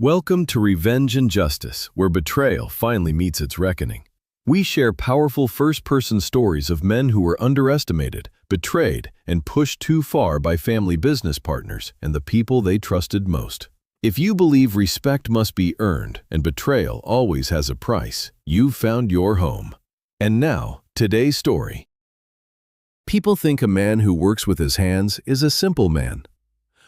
Welcome to Revenge and Justice, where betrayal finally meets its reckoning. We share powerful first-person stories of men who were underestimated, betrayed, and pushed too far by family business partners and the people they trusted most. If you believe respect must be earned and betrayal always has a price, you've found your home. And now, today's story. People think a man who works with his hands is a simple man.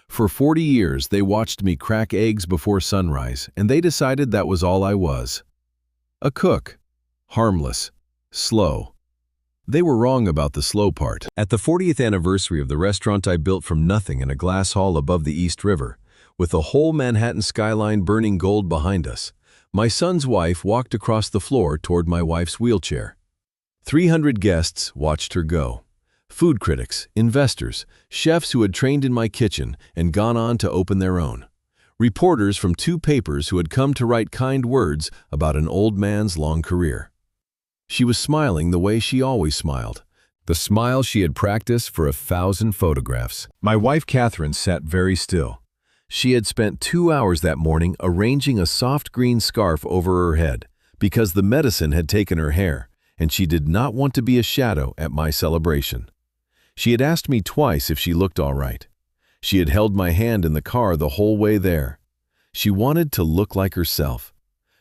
For 40 years, they watched me crack eggs before sunrise, and they decided that was all I was. A cook. Harmless. Slow. They were wrong about the slow part. At the 40th anniversary of the restaurant I built from nothing in a glass hall above the East River, with the whole Manhattan skyline burning gold behind us, my son's wife walked across the floor toward my wife's wheelchair. 300 guests watched her go. Food critics, investors, chefs who had trained in my kitchen and gone on to open their own. Reporters from 2 papers who had come to write kind words about an old man's long career. She was smiling the way she always smiled, the smile she had practiced for 1,000 photographs. My wife Catherine sat very still. She had spent 2 hours that morning arranging a soft green scarf over her head because the medicine had taken her hair, and she did not want to be a shadow at my celebration. She had asked me twice if she looked all right. She had held my hand in the car the whole way there. She wanted to look like herself.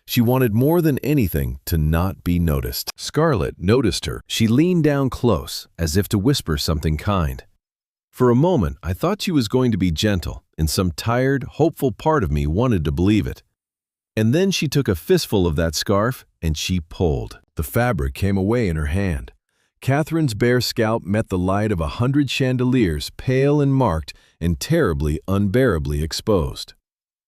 She wanted more than anything to not be noticed. Scarlett noticed her. She leaned down close, as if to whisper something kind. For a moment, I thought she was going to be gentle, and some tired, hopeful part of me wanted to believe it. And then she took a fistful of that scarf, and she pulled. The fabric came away in her hand. Catherine's bare scalp met the light of 100 chandeliers, pale and marked and terribly, unbearably exposed.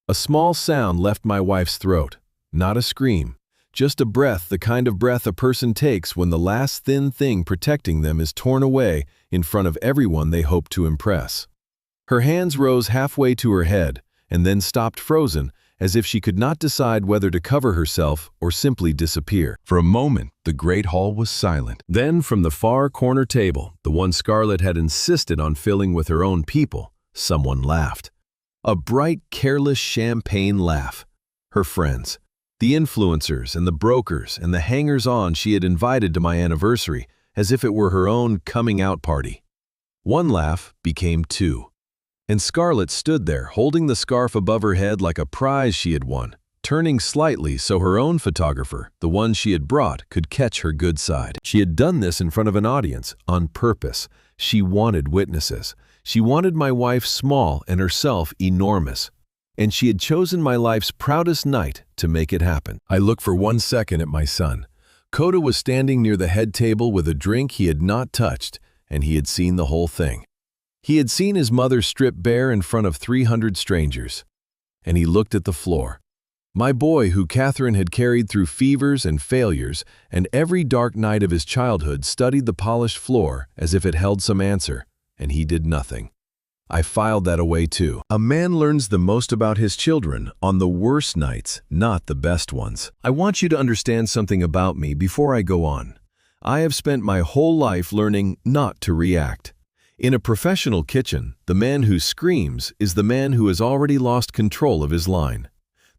A small sound left my wife's throat. Not a scream, just a breath, the kind of breath a person takes when the last thin thing protecting them is torn away in front of everyone they hope to impress. Her hands rose halfway to her head and then stopped frozen, as if she could not decide whether to cover herself or simply disappear. For a moment, the great hall was silent. Then, from the far corner table, the one Scarlett had insisted on filling with her own people, someone laughed. A bright, careless champagne laugh. Her friends, the influencers and the brokers and the hangers-on she had invited to my anniversary, as if it were her own coming-out party. One laugh became 2. And Scarlett stood there, holding the scarf above her head like a prize she had won, turning slightly so her own photographer, the one she had brought, could catch her good side. She had done this in front of an audience, on purpose. She wanted witnesses. She wanted my wife small and herself enormous. And she had chosen my life's proudest night to make it happen. I looked for 1 second at my son. Coda was standing near the head table with a drink he had not touched, and he had seen the whole thing. He had seen his mother stripped bare in front of 300 strangers. And he looked at the floor. My boy, who Catherine had carried through fevers and failures, and every dark night of his childhood studied the polished floor as if it held some answer, and he did nothing. I filed that away too. A man learns the most about his children on the worst nights, not the best ones. I want you to understand something about me before I go on. I have spent my whole life learning not to react. In a professional kitchen, the man who screams is the man who has already lost control of his line.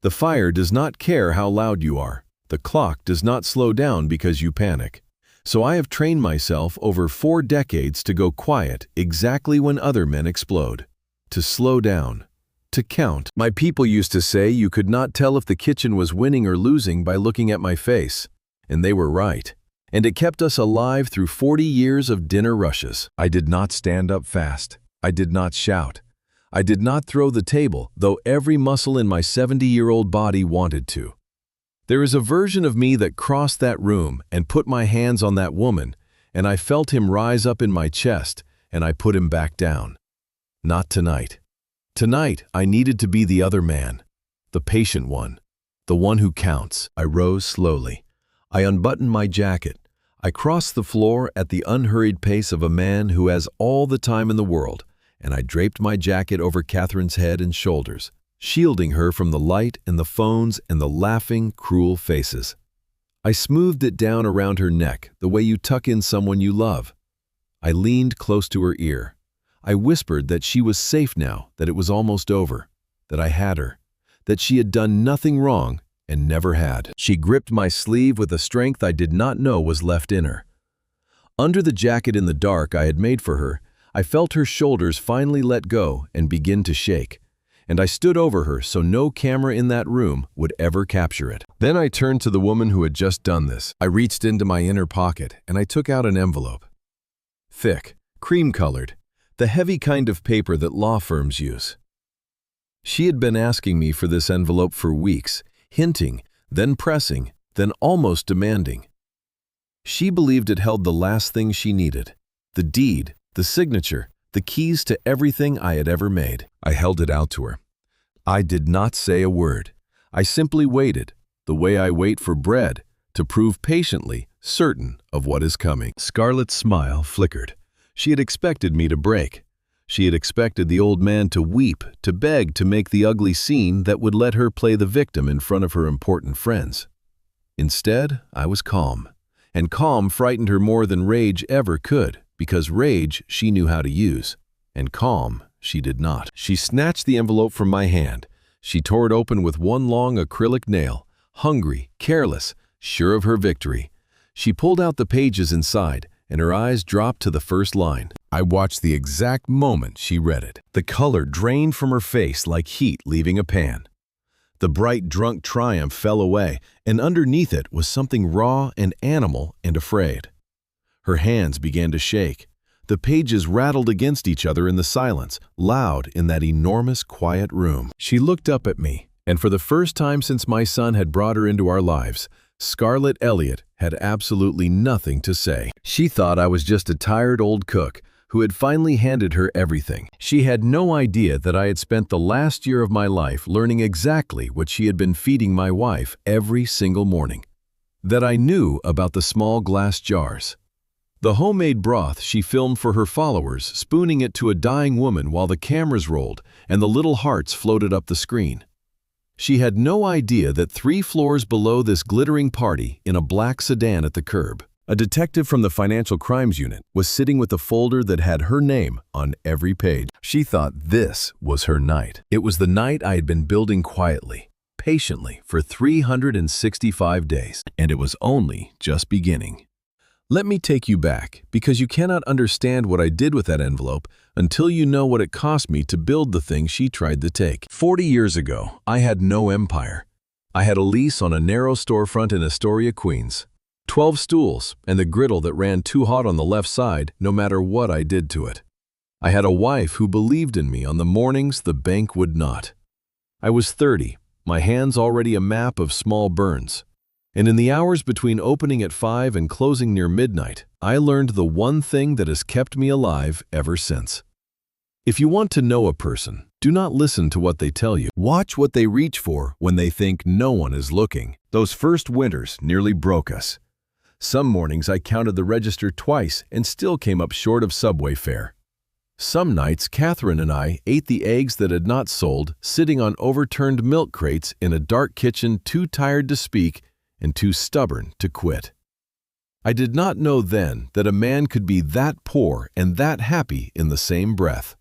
The fire does not care how loud you are. The clock does not slow down because you panic. So I have trained myself over 4 decades to go quiet exactly when other men explode. To slow down. To count. My people used to say you could not tell if the kitchen was winning or losing by looking at my face. And they were right. And it kept us alive through 40 years of dinner rushes. I did not stand up fast. I did not shout. I did not throw the table, though every muscle in my 70-year-old body wanted to. There is a version of me that crossed that room and put my hands on that woman, and I felt him rise up in my chest, and I put him back down. Not tonight. Tonight, I needed to be the other man, the patient one, the one who counts. I rose slowly. I unbuttoned my jacket. I crossed the floor at the unhurried pace of a man who has all the time in the world, and I draped my jacket over Catherine's head and shoulders, shielding her from the light and the phones and the laughing, cruel faces. I smoothed it down around her neck the way you tuck in someone you love. I leaned close to her ear. I whispered that she was safe now, that it was almost over, that I had her, that she had done nothing wrong and never had. She gripped my sleeve with a strength I did not know was left in her. Under the jacket in the dark I had made for her, I felt her shoulders finally let go and begin to shake, and I stood over her so no camera in that room would ever capture it. Then I turned to the woman who had just done this. I reached into my inner pocket and I took out an envelope. Thick, cream-colored, the heavy kind of paper that law firms use. She had been asking me for this envelope for weeks, hinting, then pressing, then almost demanding. She believed it held the last thing she needed, the deed, the signature, the keys to everything I had ever made. I held it out to her. I did not say a word. I simply waited, the way I wait for bread, to prove patiently certain of what is coming. Scarlett's smile flickered. She had expected me to break. She had expected the old man to weep, to beg to make the ugly scene that would let her play the victim in front of her important friends. Instead, I was calm. And calm frightened her more than rage ever could, because rage she knew how to use, and calm she did not. She snatched the envelope from my hand. She tore it open with one long acrylic nail, hungry, careless, sure of her victory. She pulled out the pages inside, and her eyes dropped to the first line. I watched the exact moment she read it. The color drained from her face like heat leaving a pan. The bright, drunk triumph fell away, and underneath it was something raw and animal and afraid. Her hands began to shake. The pages rattled against each other in the silence, loud in that enormous, quiet room. She looked up at me, and for the first time since my son had brought her into our lives, Scarlett Elliott had absolutely nothing to say. She thought I was just a tired old cook who had finally handed her everything. She had no idea that I had spent the last year of my life learning exactly what she had been feeding my wife every single morning. That I knew about the small glass jars. The homemade broth she filmed for her followers, spooning it to a dying woman while the cameras rolled and the little hearts floated up the screen. She had no idea that 3 floors below this glittering party, in a black sedan at the curb, a detective from the Financial Crimes Unit was sitting with a folder that had her name on every page. She thought this was her night. It was the night I had been building quietly, patiently, for 365 days, and it was only just beginning. Let me take you back, because you cannot understand what I did with that envelope until you know what it cost me to build the thing she tried to take. 40 years ago, I had no empire. I had a lease on a narrow storefront in Astoria, Queens. 12 stools, and the griddle that ran too hot on the left side no matter what I did to it. I had a wife who believed in me on the mornings the bank would not. I was 30, my hands already a map of small burns. And in the hours between opening at 5 and closing near midnight, I learned the one thing that has kept me alive ever since. If you want to know a person, do not listen to what they tell you. Watch what they reach for when they think no one is looking. Those first winters nearly broke us. Some mornings I counted the register twice and still came up short of subway fare. Some nights Catherine and I ate the eggs that had not sold, sitting on overturned milk crates in a dark kitchen, too tired to speak and too stubborn to quit. I did not know then that a man could be that poor and that happy in the same breath.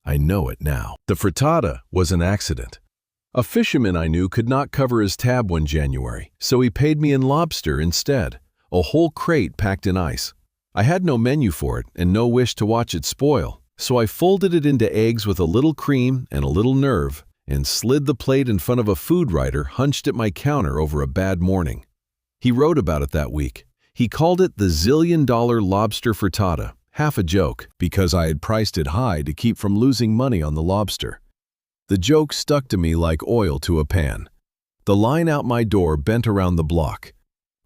I know it now. The frittata was an accident. A fisherman I knew could not cover his tab one January, so he paid me in lobster instead, a whole crate packed in ice. I had no menu for it and no wish to watch it spoil, so I folded it into eggs with a little cream and a little nerve, and slid the plate in front of a food writer hunched at my counter over a bad morning. He wrote about it that week. He called it the zillion-dollar lobster frittata, half a joke, because I had priced it high to keep from losing money on the lobster. The joke stuck to me like oil to a pan. The line out my door bent around the block.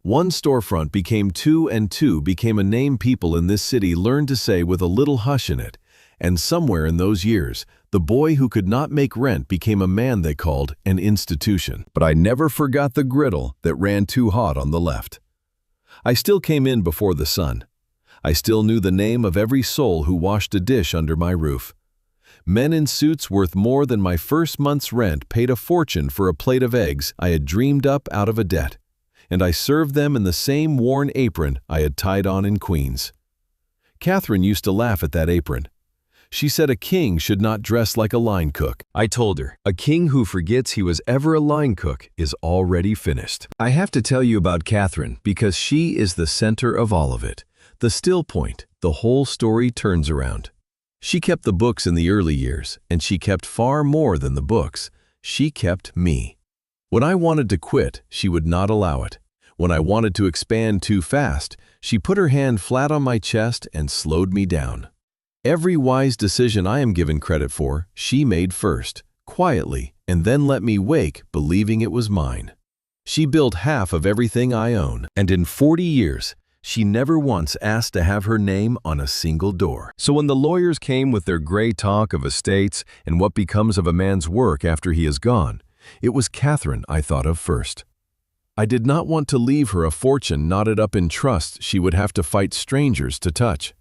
One storefront became two, and two became a name people in this city learned to say with a little hush in it. And somewhere in those years, the boy who could not make rent became a man they called an institution. But I never forgot the griddle that ran too hot on the left. I still came in before the sun. I still knew the name of every soul who washed a dish under my roof. Men in suits worth more than my first month's rent paid a fortune for a plate of eggs I had dreamed up out of a debt, and I served them in the same worn apron I had tied on in Queens. Catherine used to laugh at that apron. She said a king should not dress like a line cook. I told her, a king who forgets he was ever a line cook is already finished. I have to tell you about Catherine because she is the center of all of it. The still point, the whole story turns around. She kept the books in the early years, and she kept far more than the books. She kept me. When I wanted to quit, she would not allow it. When I wanted to expand too fast, she put her hand flat on my chest and slowed me down. Every wise decision I am given credit for, she made first, quietly, and then let me wake believing it was mine. She built half of everything I own, and in 40 years, she never once asked to have her name on a single door. So when the lawyers came with their gray talk of estates and what becomes of a man's work after he is gone, it was Catherine I thought of first. I did not want to leave her a fortune knotted up in trust she would have to fight strangers to touch.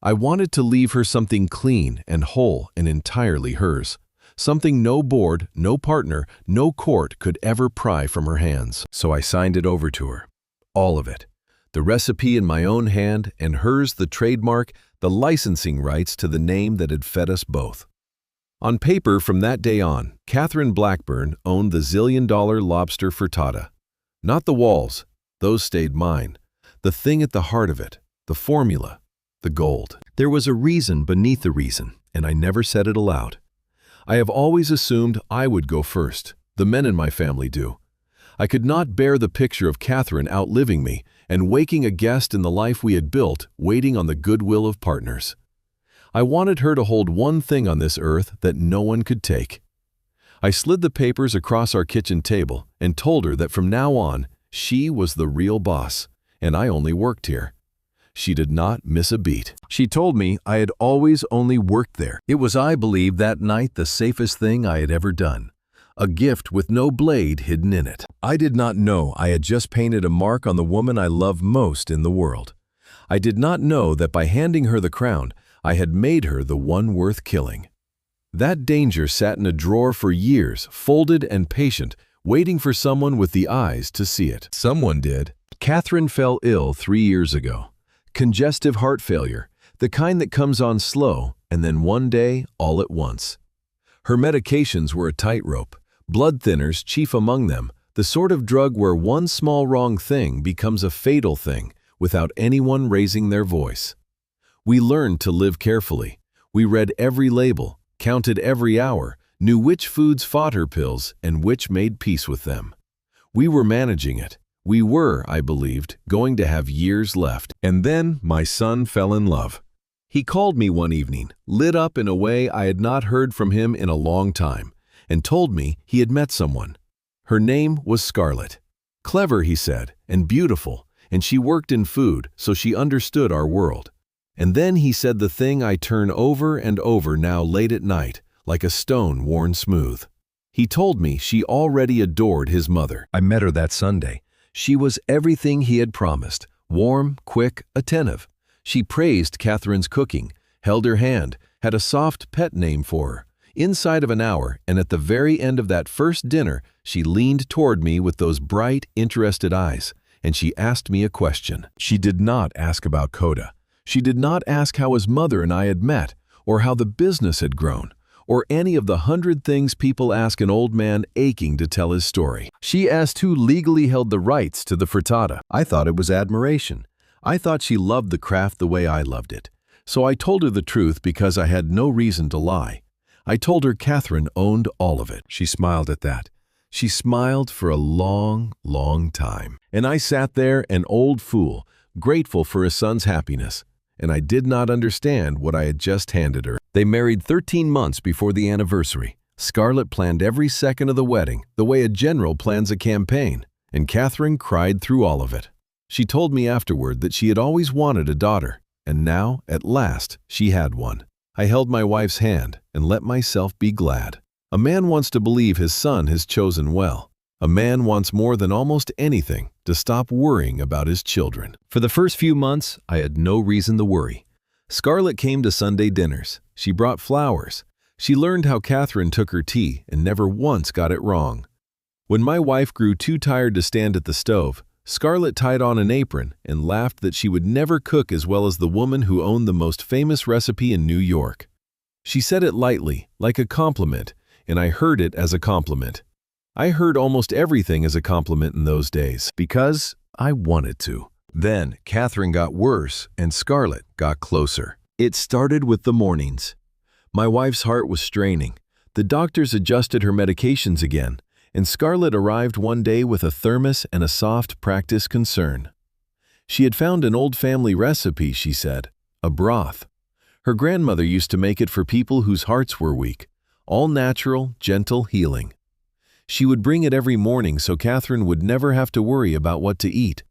I wanted to leave her something clean and whole and entirely hers, something no board, no partner, no court could ever pry from her hands. So I signed it over to her. All of it. The recipe in my own hand and hers the trademark, the licensing rights to the name that had fed us both. On paper from that day on, Catherine Blackburn owned the zillion-dollar lobster frittata. Not the walls, those stayed mine. The thing at the heart of it, the formula, the gold. There was a reason beneath the reason, and I never said it aloud. I have always assumed I would go first. The men in my family do. I could not bear the picture of Catherine outliving me and waking a guest in the life we had built, waiting on the goodwill of partners. I wanted her to hold one thing on this earth that no one could take. I slid the papers across our kitchen table and told her that from now on, she was the real boss, and I only worked here. She did not miss a beat. She told me I had always only worked there. It was, I believe, that night the safest thing I had ever done. A gift with no blade hidden in it. I did not know I had just painted a mark on the woman I love most in the world. I did not know that by handing her the crown, I had made her the one worth killing. That danger sat in a drawer for years, folded and patient, waiting for someone with the eyes to see it. Someone did. Catherine fell ill 3 years ago. Congestive heart failure, the kind that comes on slow and then one day all at once. Her medications were a tightrope, blood thinners chief among them, the sort of drug where one small wrong thing becomes a fatal thing without anyone raising their voice. We learned to live carefully. We read every label, counted every hour, knew which foods fought her pills and which made peace with them. We were managing it. We were, I believed, going to have years left. And then my son fell in love. He called me one evening, lit up in a way I had not heard from him in a long time, and told me he had met someone. Her name was Scarlett. Clever, he said, and beautiful, and she worked in food, so she understood our world. And then he said the thing I turn over and over now late at night, like a stone worn smooth. He told me she already adored his mother. I met her that Sunday. She was everything he had promised, warm, quick, attentive. She praised Catherine's cooking, held her hand, had a soft pet name for her. Inside of an hour, and at the very end of that first dinner, she leaned toward me with those bright, interested eyes, and she asked me a question. She did not ask about Coda. She did not ask how his mother and I had met, or how the business had grown, or any of the 100 things people ask an old man aching to tell his story. She asked who legally held the rights to the frittata. I thought it was admiration. I thought she loved the craft the way I loved it. So I told her the truth because I had no reason to lie. I told her Catherine owned all of it. She smiled at that. She smiled for a long, long time. And I sat there, an old fool, grateful for his son's happiness. And I did not understand what I had just handed her. They married 13 months before the anniversary. Scarlett planned every second of the wedding, the way a general plans a campaign, and Catherine cried through all of it. She told me afterward that she had always wanted a daughter, and now, at last, she had one. I held my wife's hand and let myself be glad. A man wants to believe his son has chosen well. A man wants more than almost anything to stop worrying about his children. For the first few months, I had no reason to worry. Scarlett came to Sunday dinners. She brought flowers. She learned how Catherine took her tea and never once got it wrong. When my wife grew too tired to stand at the stove, Scarlett tied on an apron and laughed that she would never cook as well as the woman who owned the most famous recipe in New York. She said it lightly, like a compliment, and I heard it as a compliment. I heard almost everything as a compliment in those days, because I wanted to. Then, Catherine got worse, and Scarlett got closer. It started with the mornings. My wife's heart was straining. The doctors adjusted her medications again, and Scarlett arrived one day with a thermos and a soft practice concern. She had found an old family recipe, she said, a broth. Her grandmother used to make it for people whose hearts were weak, all natural, gentle healing. She would bring it every morning so Catherine would never have to worry about what to eat.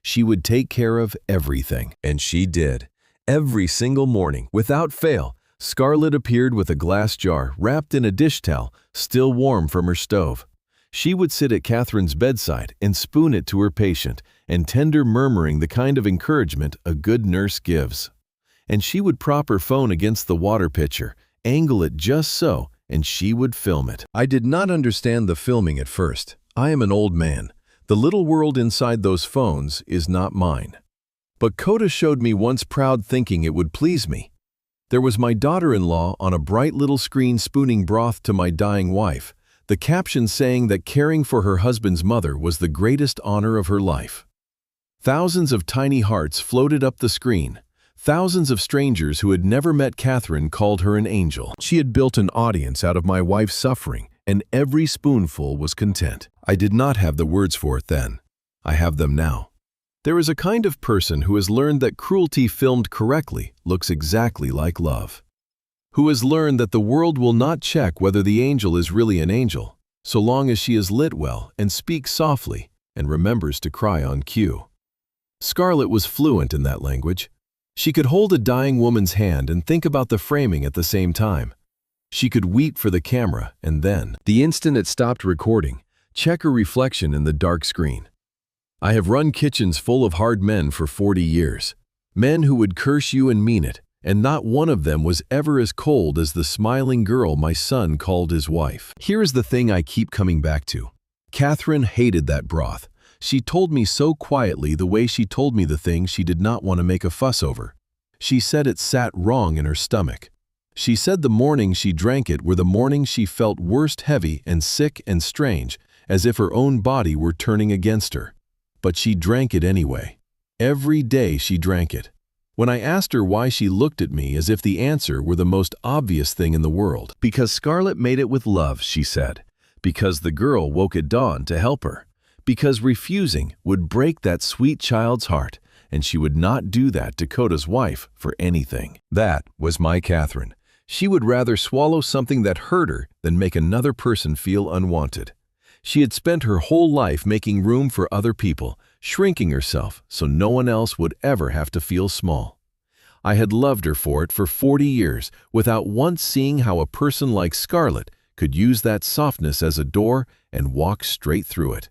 She would take care of everything. And she did. Every single morning, without fail, Scarlett appeared with a glass jar wrapped in a dish towel, still warm from her stove. She would sit at Catherine's bedside and spoon it to her patient, and tender murmuring the kind of encouragement a good nurse gives. And she would prop her phone against the water pitcher, angle it just so, and she would film it. I did not understand the filming at first. I am an old man. The little world inside those phones is not mine. But Coda showed me once, proud, thinking it would please me. There was my daughter-in-law on a bright little screen spooning broth to my dying wife, the caption saying that caring for her husband's mother was the greatest honor of her life. Thousands of tiny hearts floated up the screen. Thousands of strangers who had never met Catherine called her an angel. She had built an audience out of my wife's suffering, and every spoonful was content. I did not have the words for it then. I have them now. There is a kind of person who has learned that cruelty filmed correctly looks exactly like love. Who has learned that the world will not check whether the angel is really an angel, so long as she is lit well and speaks softly and remembers to cry on cue. Scarlett was fluent in that language. She could hold a dying woman's hand and think about the framing at the same time. She could weep for the camera and then, the instant it stopped recording, check her reflection in the dark screen. I have run kitchens full of hard men for 40 years. Men who would curse you and mean it, and not one of them was ever as cold as the smiling girl my son called his wife. Here is the thing I keep coming back to. Catherine hated that broth. She told me so quietly the way she told me the thing she did not want to make a fuss over. She said it sat wrong in her stomach. She said the mornings she drank it were the mornings she felt worst, heavy and sick and strange, as if her own body were turning against her. But she drank it anyway. Every day she drank it. When I asked her why, she looked at me as if the answer were the most obvious thing in the world. Because Scarlett made it with love, she said. Because the girl woke at dawn to help her. Because refusing would break that sweet child's heart, and she would not do that to Coda's wife for anything. That was my Catherine. She would rather swallow something that hurt her than make another person feel unwanted. She had spent her whole life making room for other people, shrinking herself so no one else would ever have to feel small. I had loved her for it for 40 years, without once seeing how a person like Scarlett could use that softness as a door and walk straight through it.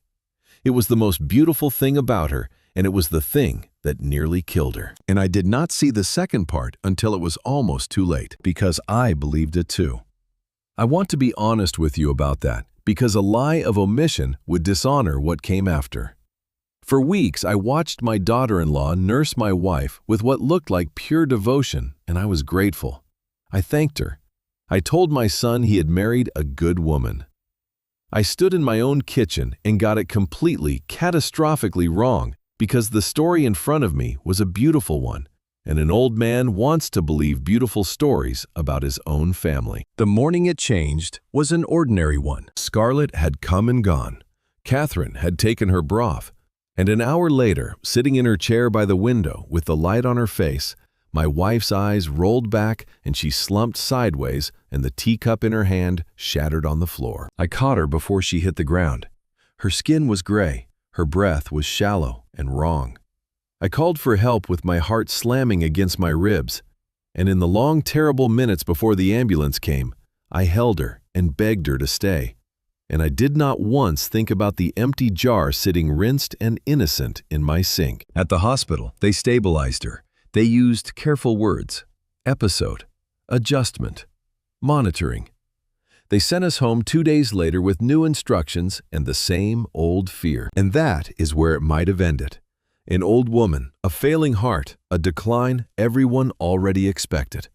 It was the most beautiful thing about her, and it was the thing that nearly killed her. And I did not see the second part until it was almost too late, because I believed it too. I want to be honest with you about that, because a lie of omission would dishonor what came after. For weeks, I watched my daughter-in-law nurse my wife with what looked like pure devotion, and I was grateful. I thanked her. I told my son he had married a good woman. I stood in my own kitchen and got it completely, catastrophically wrong, because the story in front of me was a beautiful one, and an old man wants to believe beautiful stories about his own family. The morning it changed was an ordinary one. Scarlett had come and gone. Catherine had taken her broth, and an hour later, sitting in her chair by the window with the light on her face, my wife's eyes rolled back and she slumped sideways, and the teacup in her hand shattered on the floor. I caught her before she hit the ground. Her skin was gray, her breath was shallow and wrong. I called for help with my heart slamming against my ribs, and in the long, terrible minutes before the ambulance came, I held her and begged her to stay. And I did not once think about the empty jar sitting rinsed and innocent in my sink. At the hospital, they stabilized her. They used careful words: episode, adjustment, monitoring. They sent us home 2 days later with new instructions and the same old fear. And that is where it might have ended. An old woman, a failing heart, a decline everyone already expected.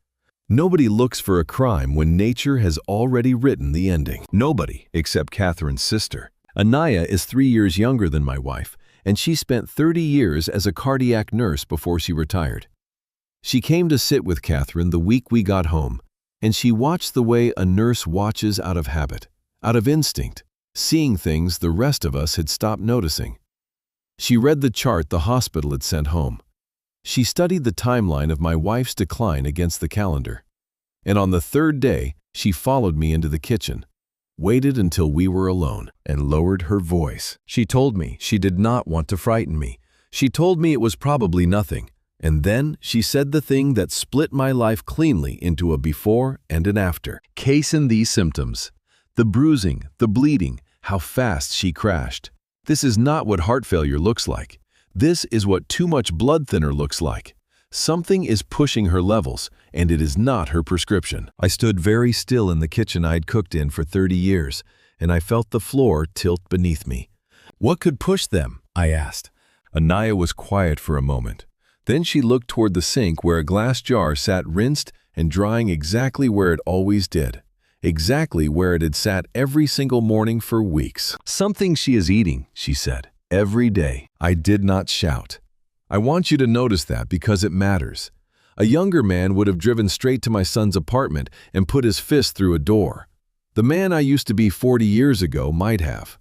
Nobody looks for a crime when nature has already written the ending. Nobody, except Catherine's sister. Anaya is 3 years younger than my wife, and she spent 30 years as a cardiac nurse before she retired. She came to sit with Catherine the week we got home, and she watched the way a nurse watches out of habit, out of instinct, seeing things the rest of us had stopped noticing. She read the chart the hospital had sent home. She studied the timeline of my wife's decline against the calendar. And on the third day, she followed me into the kitchen, waited until we were alone, and lowered her voice. She told me she did not want to frighten me. She told me it was probably nothing. And then she said the thing that split my life cleanly into a before and an after. Case in these symptoms: the bruising, the bleeding, how fast she crashed. This is not what heart failure looks like. This is what too much blood thinner looks like. Something is pushing her levels, and it is not her prescription. I stood very still in the kitchen I'd cooked in for 30 years, and I felt the floor tilt beneath me. What could push them? I asked. Anaya was quiet for a moment. Then she looked toward the sink where a glass jar sat rinsed and drying exactly where it always did. Exactly where it had sat every single morning for weeks. Something she is eating, she said. Every day. I did not shout. I want you to notice that because it matters. A younger man would have driven straight to my son's apartment and put his fist through a door. The man I used to be 40 years ago might have.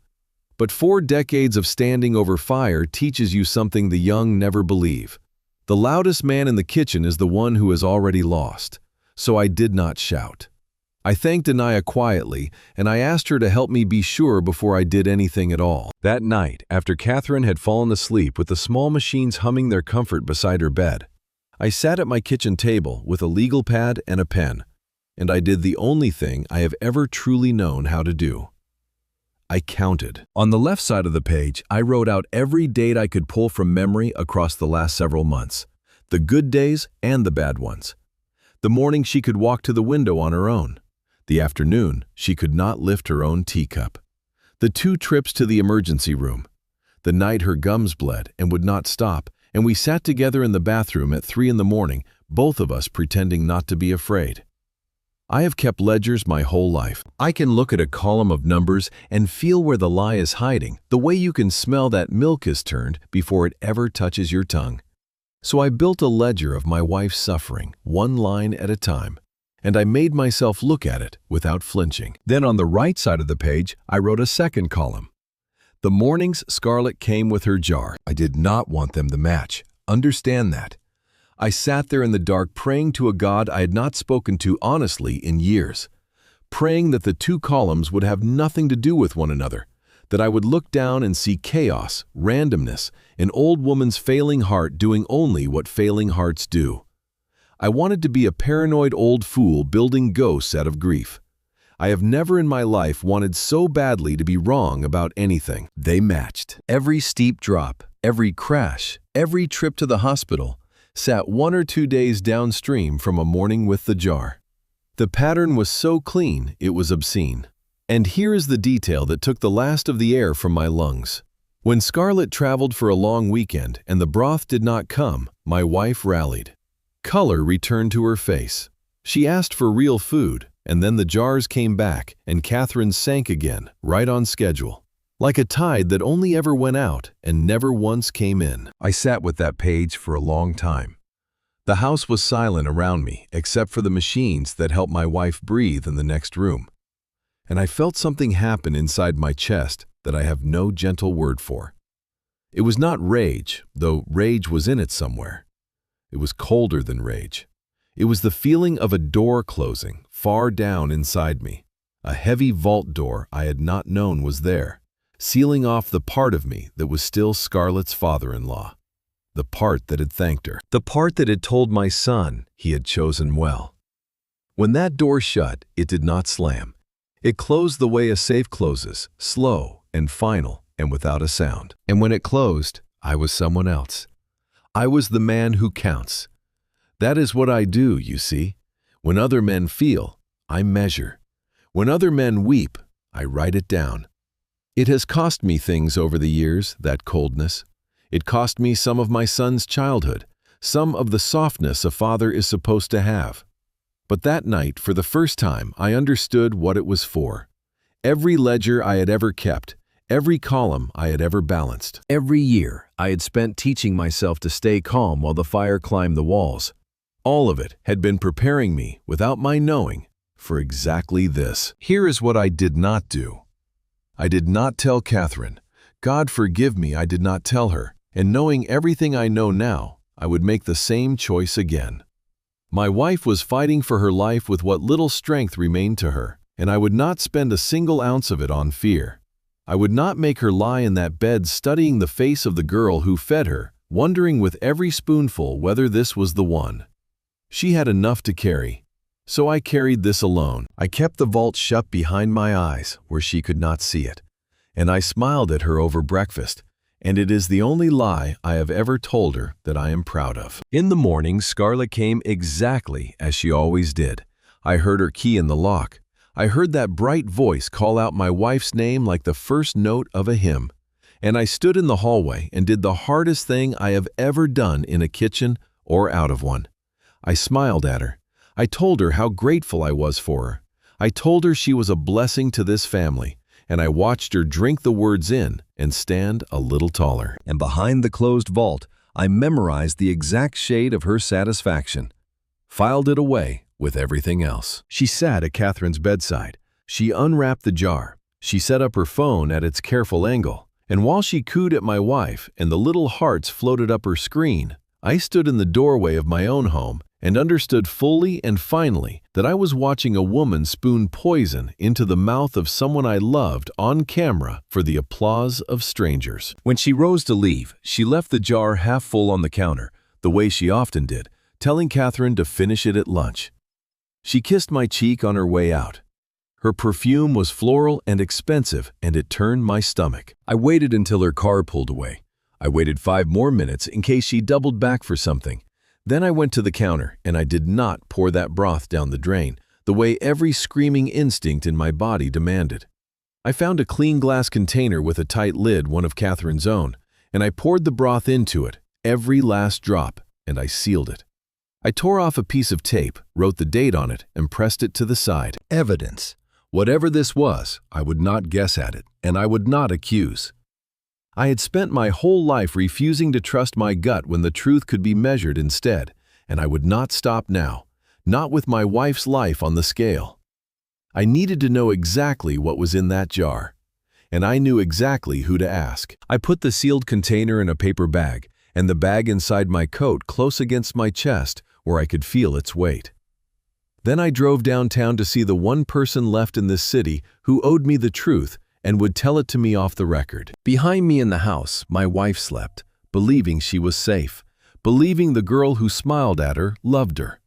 But 4 decades of standing over fire teaches you something the young never believe. The loudest man in the kitchen is the one who has already lost. So I did not shout. I thanked Anaya quietly, and I asked her to help me be sure before I did anything at all. That night, after Catherine had fallen asleep with the small machines humming their comfort beside her bed, I sat at my kitchen table with a legal pad and a pen, and I did the only thing I have ever truly known how to do. I counted. On the left side of the page, I wrote out every date I could pull from memory across the last several months, the good days and the bad ones. The morning she could walk to the window on her own. The afternoon, she could not lift her own teacup. The 2 trips to the emergency room. The night her gums bled and would not stop, and we sat together in the bathroom at 3 in the morning, both of us pretending not to be afraid. I have kept ledgers my whole life. I can look at a column of numbers and feel where the lie is hiding, the way you can smell that milk is turned before it ever touches your tongue. So I built a ledger of my wife's suffering, 1 line at a time. And I made myself look at it without flinching. Then on the right side of the page, I wrote a second column. The mornings Scarlett came with her jar. I did not want them to match. Understand that. I sat there in the dark praying to a God I had not spoken to honestly in years. Praying that the 2 columns would have nothing to do with one another. That I would look down and see chaos, randomness, an old woman's failing heart doing only what failing hearts do. I wanted to be a paranoid old fool building ghosts out of grief. I have never in my life wanted so badly to be wrong about anything. They matched. Every steep drop, every crash, every trip to the hospital sat 1 or 2 days downstream from a morning with the jar. The pattern was so clean, it was obscene. And here is the detail that took the last of the air from my lungs. When Scarlett traveled for a long weekend and the broth did not come, my wife rallied. Color returned to her face. She asked for real food, and then the jars came back, and Catherine sank again, right on schedule. Like a tide that only ever went out and never once came in. I sat with that page for a long time. The house was silent around me, except for the machines that helped my wife breathe in the next room. And I felt something happen inside my chest that I have no gentle word for. It was not rage, though rage was in it somewhere. It was colder than rage. It was the feeling of a door closing far down inside me. A heavy vault door I had not known was there, sealing off the part of me that was still Scarlett's father-in-law. The part that had thanked her. The part that had told my son he had chosen well. When that door shut, it did not slam. It closed the way a safe closes, slow and final and without a sound. And when it closed, I was someone else. I was the man who counts. That is what I do, you see. When other men feel, I measure. When other men weep, I write it down. It has cost me things over the years, that coldness. It cost me some of my son's childhood, some of the softness a father is supposed to have. But that night, for the first time, I understood what it was for. Every ledger I had ever kept, every column I had ever balanced, every year I had spent teaching myself to stay calm while the fire climbed the walls, all of it had been preparing me, without my knowing, for exactly this. Here is what I did not do. I did not tell Catherine. God forgive me, I did not tell her, and knowing everything I know now, I would make the same choice again. My wife was fighting for her life with what little strength remained to her, and I would not spend a single ounce of it on fear. I would not make her lie in that bed studying the face of the girl who fed her, wondering with every spoonful whether this was the one. She had enough to carry, so I carried this alone. I kept the vault shut behind my eyes where she could not see it, and I smiled at her over breakfast, and it is the only lie I have ever told her that I am proud of. In the morning, Scarlett came exactly as she always did. I heard her key in the lock. I heard that bright voice call out my wife's name like the first note of a hymn. And I stood in the hallway and did the hardest thing I have ever done in a kitchen or out of one. I smiled at her. I told her how grateful I was for her. I told her she was a blessing to this family, and I watched her drink the words in and stand a little taller. And behind the closed vault, I memorized the exact shade of her satisfaction, filed it away with everything else. She sat at Catherine's bedside. She unwrapped the jar. She set up her phone at its careful angle. And while she cooed at my wife and the little hearts floated up her screen, I stood in the doorway of my own home and understood fully and finally that I was watching a woman spoon poison into the mouth of someone I loved on camera for the applause of strangers. When she rose to leave, she left the jar half full on the counter, the way she often did, telling Catherine to finish it at lunch. She kissed my cheek on her way out. Her perfume was floral and expensive, and it turned my stomach. I waited until her car pulled away. I waited 5 more minutes in case she doubled back for something. Then I went to the counter, and I did not pour that broth down the drain, the way every screaming instinct in my body demanded. I found a clean glass container with a tight lid, one of Catherine's own, and I poured the broth into it, every last drop, and I sealed it. I tore off a piece of tape, wrote the date on it, and pressed it to the side. Evidence. Whatever this was, I would not guess at it, and I would not accuse. I had spent my whole life refusing to trust my gut when the truth could be measured instead, and I would not stop now, not with my wife's life on the scale. I needed to know exactly what was in that jar, and I knew exactly who to ask. I put the sealed container in a paper bag, and the bag inside my coat close against my chest where I could feel its weight. Then I drove downtown to see the one person left in this city who owed me the truth and would tell it to me off the record. Behind me in the house, my wife slept, believing she was safe, believing the girl who smiled at her loved her.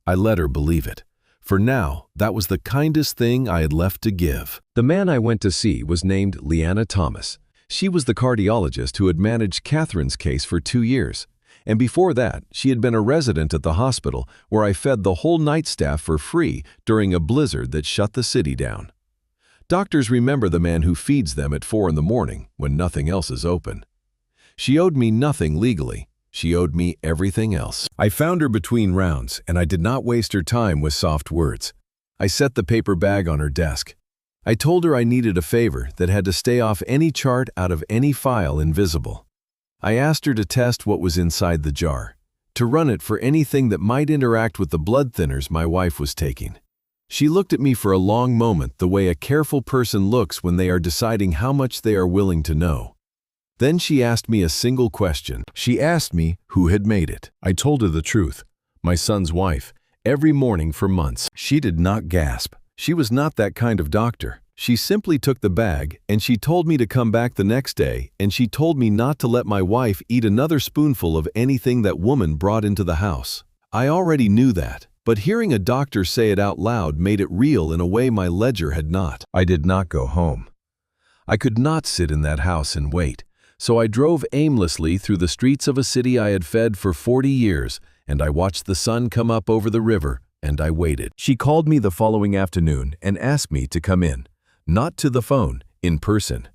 I let her believe it, for now that was the kindest thing I had left to give. The man I went to see was named Leanna Thomas. She was the cardiologist who had managed Catherine's case for 2 years, and before that, she had been a resident at the hospital where I fed the whole night staff for free during a blizzard that shut the city down. Doctors remember the man who feeds them at 4 in the morning when nothing else is open. She owed me nothing legally. She owed me everything else. I found her between rounds, and I did not waste her time with soft words. I set the paper bag on her desk. I told her I needed a favor that had to stay off any chart out of any file invisible. I asked her to test what was inside the jar, to run it for anything that might interact with the blood thinners my wife was taking. She looked at me for a long moment the way a careful person looks when they are deciding how much they are willing to know. Then she asked me a single question. She asked me who had made it. I told her the truth, my son's wife, every morning for months. She did not gasp. She was not that kind of doctor. She simply took the bag, and she told me to come back the next day, and she told me not to let my wife eat another spoonful of anything that woman brought into the house. I already knew that, but hearing a doctor say it out loud made it real in a way my ledger had not. I did not go home. I could not sit in that house and wait, so I drove aimlessly through the streets of a city I had fed for 40 years, and I watched the sun come up over the river, and I waited. She called me the following afternoon and asked me to come in. Not to the phone, in person.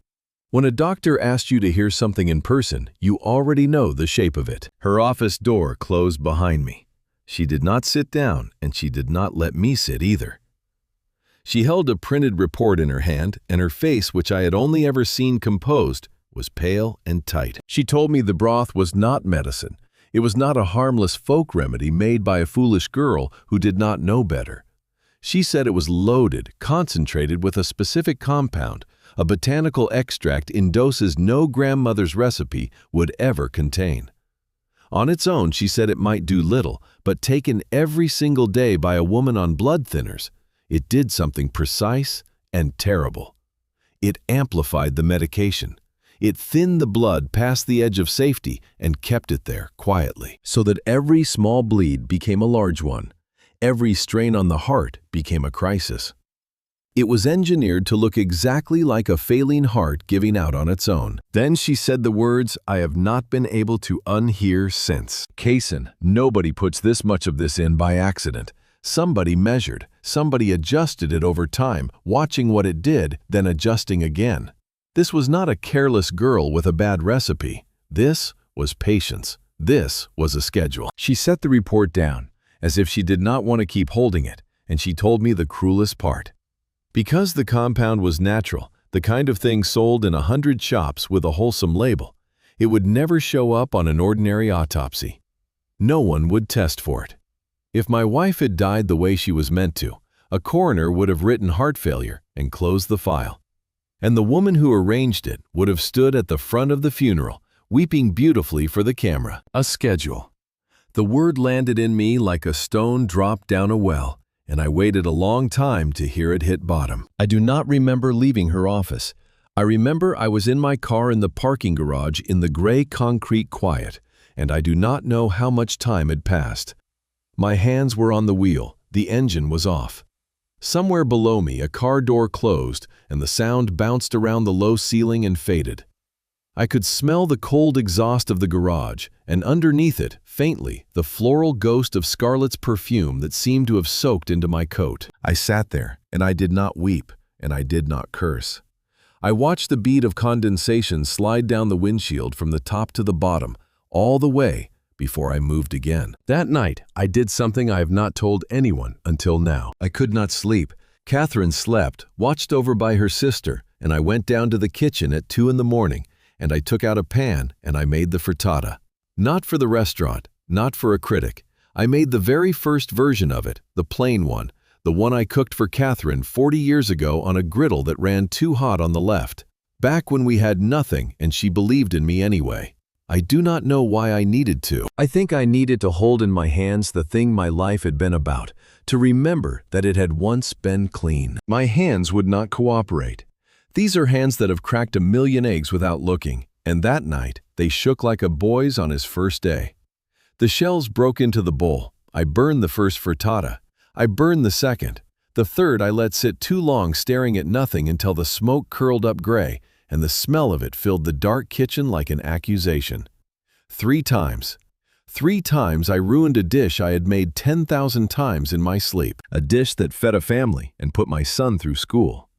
When a doctor asks you to hear something in person, you already know the shape of it. Her office door closed behind me. She did not sit down, and she did not let me sit either. She held a printed report in her hand, and her face, which I had only ever seen composed, was pale and tight. She told me the broth was not medicine. It was not a harmless folk remedy made by a foolish girl who did not know better. She said it was loaded, concentrated with a specific compound, a botanical extract in doses no grandmother's recipe would ever contain. On its own, she said it might do little, but taken every single day by a woman on blood thinners, it did something precise and terrible. It amplified the medication. It thinned the blood past the edge of safety and kept it there quietly, so that every small bleed became a large one. Every strain on the heart became a crisis. It was engineered to look exactly like a failing heart giving out on its own. Then she said the words I have not been able to unhear since. Casein, nobody puts this much of this in by accident. Somebody measured, somebody adjusted it over time, watching what it did, then adjusting again. This was not a careless girl with a bad recipe. This was patience. This was a schedule. She set the report down, as if she did not want to keep holding it, and she told me the cruelest part. Because the compound was natural, the kind of thing sold in 100 shops with a wholesome label, it would never show up on an ordinary autopsy. No one would test for it. If my wife had died the way she was meant to, a coroner would have written heart failure and closed the file. And the woman who arranged it would have stood at the front of the funeral, weeping beautifully for the camera. A schedule. The word landed in me like a stone dropped down a well, and I waited a long time to hear it hit bottom. I do not remember leaving her office. I remember I was in my car in the parking garage in the gray concrete quiet, and I do not know how much time had passed. My hands were on the wheel, the engine was off. Somewhere below me, a car door closed, and the sound bounced around the low ceiling and faded. I could smell the cold exhaust of the garage, and underneath it, faintly, the floral ghost of Scarlett's perfume that seemed to have soaked into my coat. I sat there, and I did not weep, and I did not curse. I watched the bead of condensation slide down the windshield from the top to the bottom, all the way, before I moved again. That night, I did something I have not told anyone until now. I could not sleep. Catherine slept, watched over by her sister, and I went down to the kitchen at 2 in the morning, and I took out a pan and I made the frittata. Not for the restaurant, not for a critic. I made the very first version of it, the plain one, the one I cooked for Catherine 40 years ago on a griddle that ran too hot on the left. Back when we had nothing and she believed in me anyway. I do not know why I needed to. I think I needed to hold in my hands the thing my life had been about, to remember that it had once been clean. My hands would not cooperate. These are hands that have cracked 1,000,000 eggs without looking, and that night they shook like a boy's on his first day. The shells broke into the bowl. I burned the first frittata. I burned the second. The third I let sit too long staring at nothing until the smoke curled up gray, and the smell of it filled the dark kitchen like an accusation. 3 times. 3 times I ruined a dish I had made 10,000 times in my sleep. A dish that fed a family and put my son through school.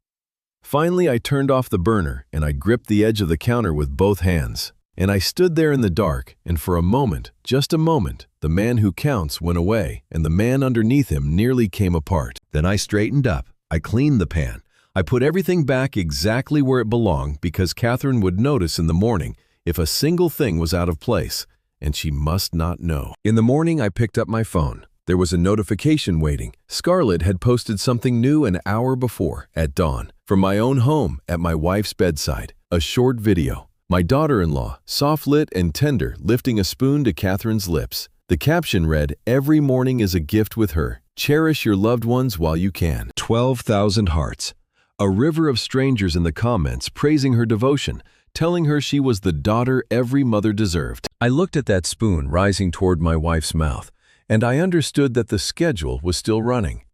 Finally, I turned off the burner and I gripped the edge of the counter with both hands. And I stood there in the dark, and for a moment, just a moment, the man who counts went away and the man underneath him nearly came apart. Then I straightened up. I cleaned the pan. I put everything back exactly where it belonged because Catherine would notice in the morning if a single thing was out of place, and she must not know. In the morning, I picked up my phone. There was a notification waiting. Scarlett had posted something new an hour before, at dawn, from my own home at my wife's bedside, a short video. My daughter-in-law, soft-lit and tender, lifting a spoon to Catherine's lips. The caption read, "Every morning is a gift with her. Cherish your loved ones while you can." 12,000 hearts. A river of strangers in the comments praising her devotion, telling her she was the daughter every mother deserved. I looked at that spoon rising toward my wife's mouth, and I understood that the schedule was still running.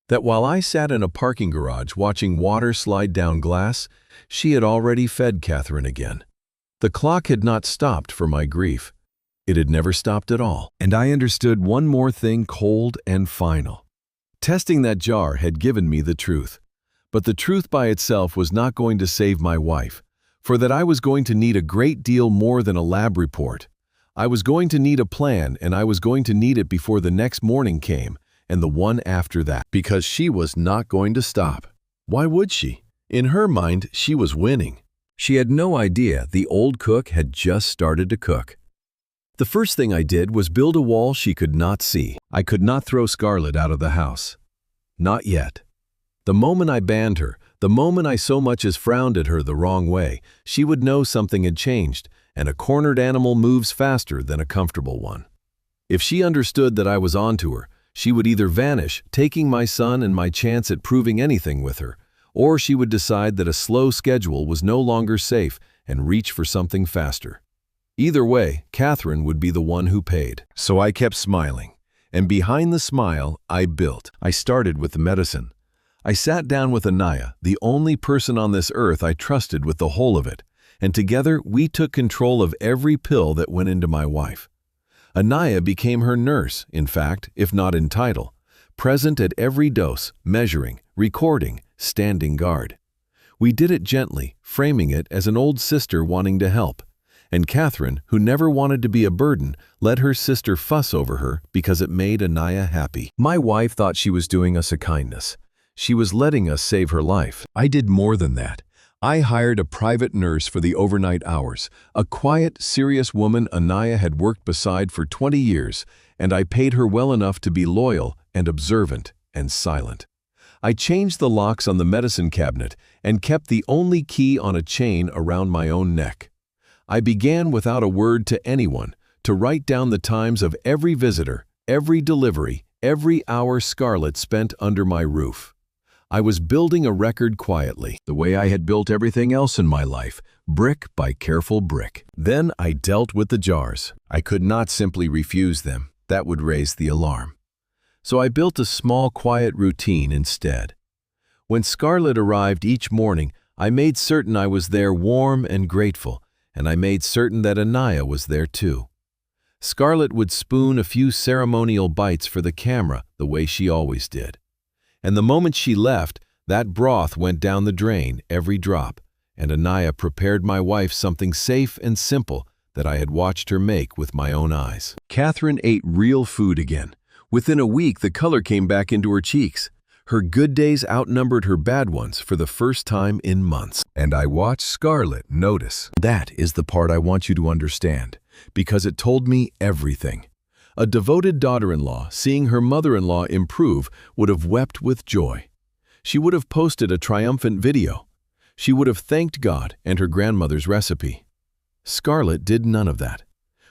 That while I sat in a parking garage watching water slide down glass, she had already fed Catherine again. The clock had not stopped for my grief. It had never stopped at all. And I understood one more thing cold and final. Testing that jar had given me the truth. But the truth by itself was not going to save my wife, for that I was going to need a great deal more than a lab report. I was going to need a plan, and I was going to need it before the next morning came, and the one after that, because she was not going to stop. Why would she? In her mind, she was winning. She had no idea the old cook had just started to cook. The first thing I did was build a wall she could not see. I could not throw Scarlett out of the house. Not yet. The moment I banned her, the moment I so much as frowned at her the wrong way, she would know something had changed, and a cornered animal moves faster than a comfortable one. If she understood that I was onto her, she would either vanish, taking my son and my chance at proving anything with her, or she would decide that a slow schedule was no longer safe and reach for something faster. Either way, Catherine would be the one who paid. So I kept smiling, and behind the smile, I built. I started with the medicine. I sat down with Anaya, the only person on this earth I trusted with the whole of it, and together we took control of every pill that went into my wife. Anaya became her nurse, in fact, if not in title, present at every dose, measuring, recording, standing guard. We did it gently, framing it as an old sister wanting to help. And Catherine, who never wanted to be a burden, let her sister fuss over her because it made Anaya happy. My wife thought she was doing us a kindness. She was letting us save her life. I did more than that. I hired a private nurse for the overnight hours, a quiet, serious woman Anaya had worked beside for 20 years, and I paid her well enough to be loyal and observant and silent. I changed the locks on the medicine cabinet and kept the only key on a chain around my own neck. I began without a word to anyone to write down the times of every visitor, every delivery, every hour Scarlett spent under my roof. I was building a record quietly, the way I had built everything else in my life, brick by careful brick. Then I dealt with the jars. I could not simply refuse them. That would raise the alarm. So I built a small, quiet routine instead. When Scarlett arrived each morning, I made certain I was there warm and grateful, and I made certain that Anaya was there too. Scarlett would spoon a few ceremonial bites for the camera the way she always did. And the moment she left, that broth went down the drain, every drop, and Anaya prepared my wife something safe and simple that I had watched her make with my own eyes. Catherine ate real food again. Within a week, the color came back into her cheeks. Her good days outnumbered her bad ones for the first time in months. And I watched Scarlett notice. That is the part I want you to understand, because it told me everything. A devoted daughter-in-law, seeing her mother-in-law improve, would have wept with joy. She would have posted a triumphant video. She would have thanked God and her grandmother's recipe. Scarlett did none of that.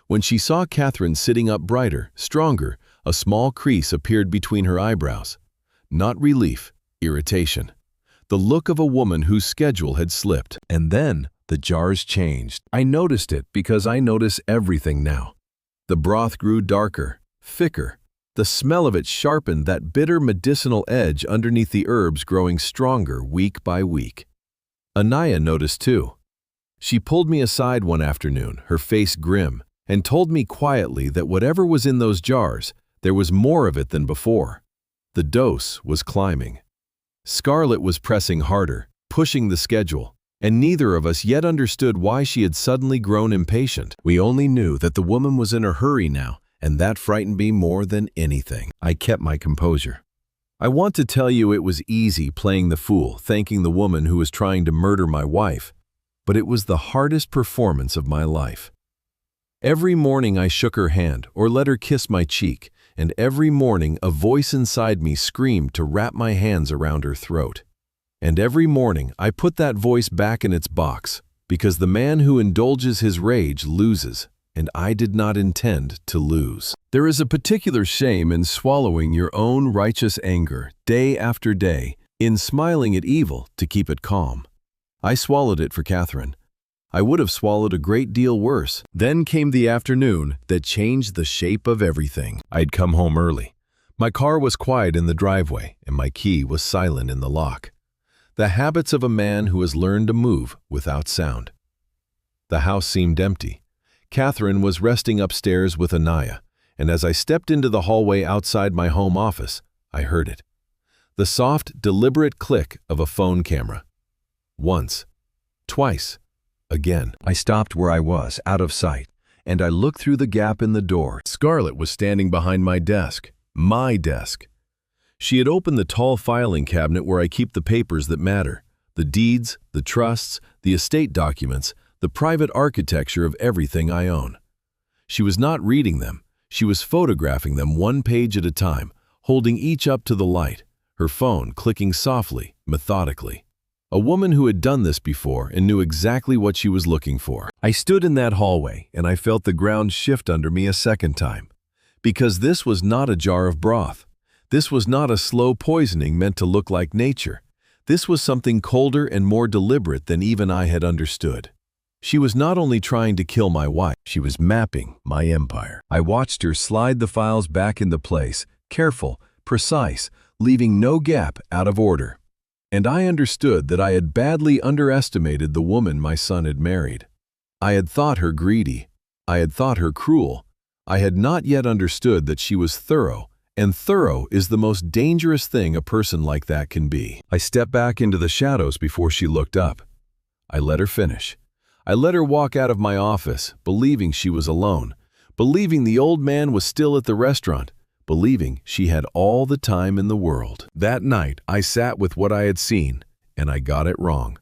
When she saw Catherine sitting up brighter, stronger, a small crease appeared between her eyebrows. Not relief, irritation. The look of a woman whose schedule had slipped. And then the jars changed. I noticed it because I notice everything now. The broth grew darker, thicker. The smell of it sharpened that bitter medicinal edge underneath the herbs, growing stronger week by week. Anaya noticed too. She pulled me aside one afternoon, her face grim, and told me quietly that whatever was in those jars, there was more of it than before. The dose was climbing. Scarlett was pressing harder, pushing the schedule, and neither of us yet understood why she had suddenly grown impatient. We only knew that the woman was in a hurry now, and that frightened me more than anything. I kept my composure. I want to tell you it was easy playing the fool, thanking the woman who was trying to murder my wife, but it was the hardest performance of my life. Every morning I shook her hand or let her kiss my cheek, and every morning a voice inside me screamed to wrap my hands around her throat. And every morning I put that voice back in its box, because the man who indulges his rage loses, and I did not intend to lose. There is a particular shame in swallowing your own righteous anger day after day, in smiling at evil to keep it calm. I swallowed it for Catherine. I would have swallowed a great deal worse. Then came the afternoon that changed the shape of everything. I'd come home early. My car was quiet in the driveway, and my key was silent in the lock. The habits of a man who has learned to move without sound. The house seemed empty. Catherine was resting upstairs with Anaya, and as I stepped into the hallway outside my home office, I heard it. The soft, deliberate click of a phone camera. Once. Twice. Again. I stopped where I was, out of sight, and I looked through the gap in the door. Scarlett was standing behind my desk. My desk. She had opened the tall filing cabinet where I keep the papers that matter. The deeds, the trusts, the estate documents, the private architecture of everything I own. She was not reading them. She was photographing them one page at a time, holding each up to the light, her phone clicking softly, methodically. A woman who had done this before and knew exactly what she was looking for. I stood in that hallway and I felt the ground shift under me a second time. Because this was not a jar of broth. This was not a slow poisoning meant to look like nature. This was something colder and more deliberate than even I had understood. She was not only trying to kill my wife, she was mapping my empire. I watched her slide the files back into place, careful, precise, leaving no gap out of order. And I understood that I had badly underestimated the woman my son had married. I had thought her greedy. I had thought her cruel. I had not yet understood that she was thorough, and thorough is the most dangerous thing a person like that can be. I stepped back into the shadows before she looked up. I let her finish. I let her walk out of my office, believing she was alone, believing the old man was still at the restaurant, believing she had all the time in the world. That night, I sat with what I had seen, and I got it wrong.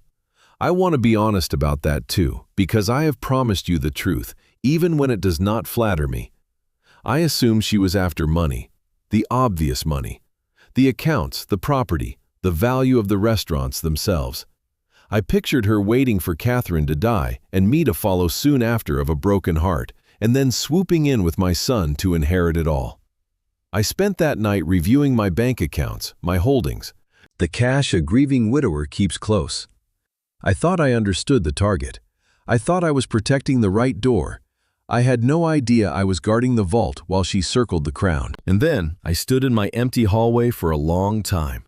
I want to be honest about that too, because I have promised you the truth, even when it does not flatter me. I assumed she was after money, the obvious money, the accounts, the property, the value of the restaurants themselves. I pictured her waiting for Catherine to die and me to follow soon after of a broken heart, and then swooping in with my son to inherit it all. I spent that night reviewing my bank accounts, my holdings, the cash a grieving widower keeps close. I thought I understood the target. I thought I was protecting the right door. I had no idea I was guarding the vault while she circled the crown. And then I stood in my empty hallway for a long time.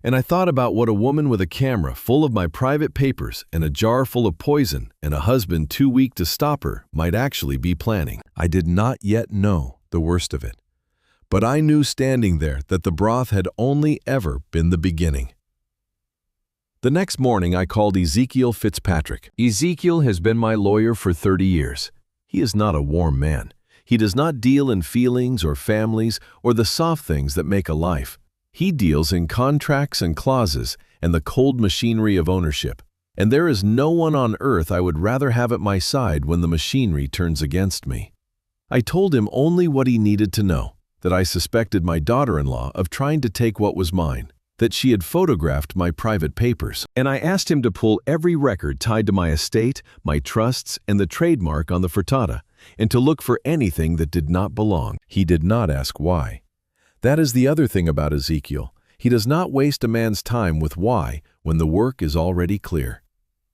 And I thought about what a woman with a camera full of my private papers and a jar full of poison and a husband too weak to stop her might actually be planning. I did not yet know the worst of it. But I knew standing there that the broth had only ever been the beginning. The next morning I called Ezekiel Fitzpatrick. Ezekiel has been my lawyer for 30 years. He is not a warm man. He does not deal in feelings or families or the soft things that make a life. He deals in contracts and clauses and the cold machinery of ownership. And there is no one on earth I would rather have at my side when the machinery turns against me. I told him only what he needed to know. That I suspected my daughter-in-law of trying to take what was mine, that she had photographed my private papers, and I asked him to pull every record tied to my estate, my trusts, and the trademark on the frittata, and to look for anything that did not belong. He did not ask why. That is the other thing about Ezekiel. He does not waste a man's time with why when the work is already clear.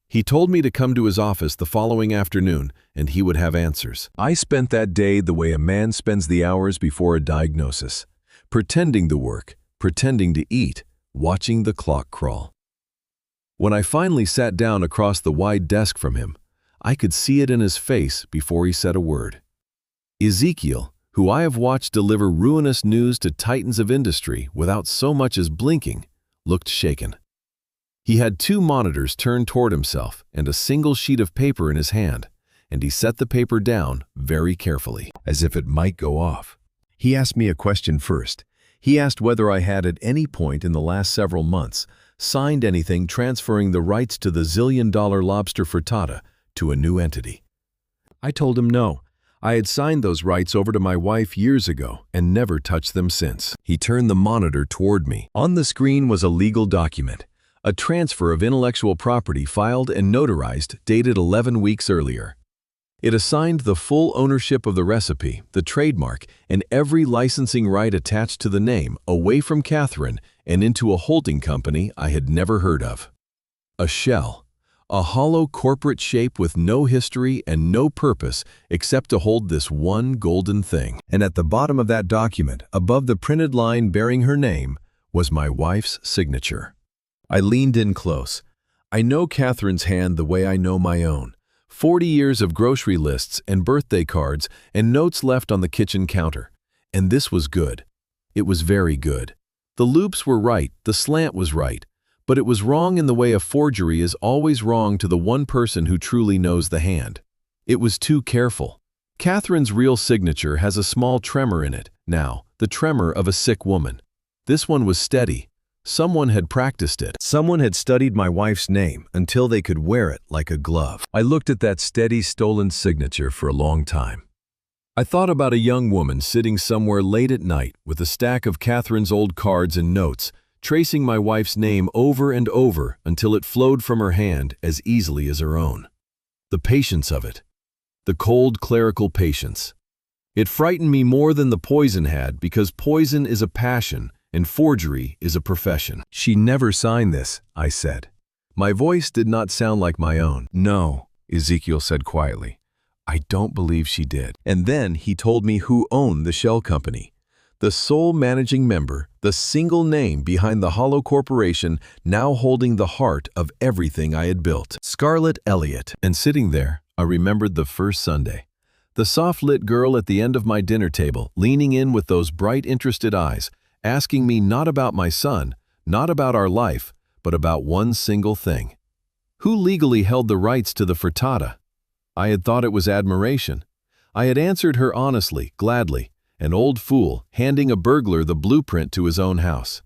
He told me to come to his office the following afternoon, and he would have answers. I spent that day the way a man spends the hours before a diagnosis, pretending to work, pretending to eat, watching the clock crawl. When I finally sat down across the wide desk from him, I could see it in his face before he said a word. Ezekiel, who I have watched deliver ruinous news to titans of industry without so much as blinking, looked shaken. He had 2 monitors turned toward himself and a single sheet of paper in his hand, and he set the paper down very carefully, as if it might go off. He asked me a question first. He asked whether I had at any point in the last several months signed anything transferring the rights to the zillion-dollar lobster frittata to a new entity. I told him no. I had signed those rights over to my wife years ago and never touched them since. He turned the monitor toward me. On the screen was a legal document. A transfer of intellectual property filed and notarized dated 11 weeks earlier. It assigned the full ownership of the recipe, the trademark, and every licensing right attached to the name away from Catherine and into a holding company I had never heard of. A shell, a hollow corporate shape with no history and no purpose except to hold this one golden thing. And at the bottom of that document, above the printed line bearing her name, was my wife's signature. I leaned in close. I know Catherine's hand the way I know my own. 40 years of grocery lists and birthday cards and notes left on the kitchen counter. And this was good. It was very good. The loops were right, the slant was right, but it was wrong in the way a forgery is always wrong to the one person who truly knows the hand. It was too careful. Catherine's real signature has a small tremor in it, now, the tremor of a sick woman. This one was steady. Someone had practiced it. Someone had studied my wife's name until they could wear it like a glove. I looked at that steady, stolen signature for a long time. I thought about a young woman sitting somewhere late at night with a stack of Catherine's old cards and notes, tracing my wife's name over and over until it flowed from her hand as easily as her own. The patience of it. The cold clerical patience. It frightened me more than the poison had, because poison is a passion and forgery is a profession. "She never signed this," I said. My voice did not sound like my own. "No," Ezekiel said quietly. "I don't believe she did." And then he told me who owned the shell company. The sole managing member, the single name behind the hollow corporation now holding the heart of everything I had built. Scarlett Elliott. And sitting there, I remembered the first Sunday. The soft-lit girl at the end of my dinner table, leaning in with those bright, interested eyes, asking me not about my son, not about our life, but about one single thing. Who legally held the rights to the frittata? I had thought it was admiration. I had answered her honestly, gladly, an old fool handing a burglar the blueprint to his own house.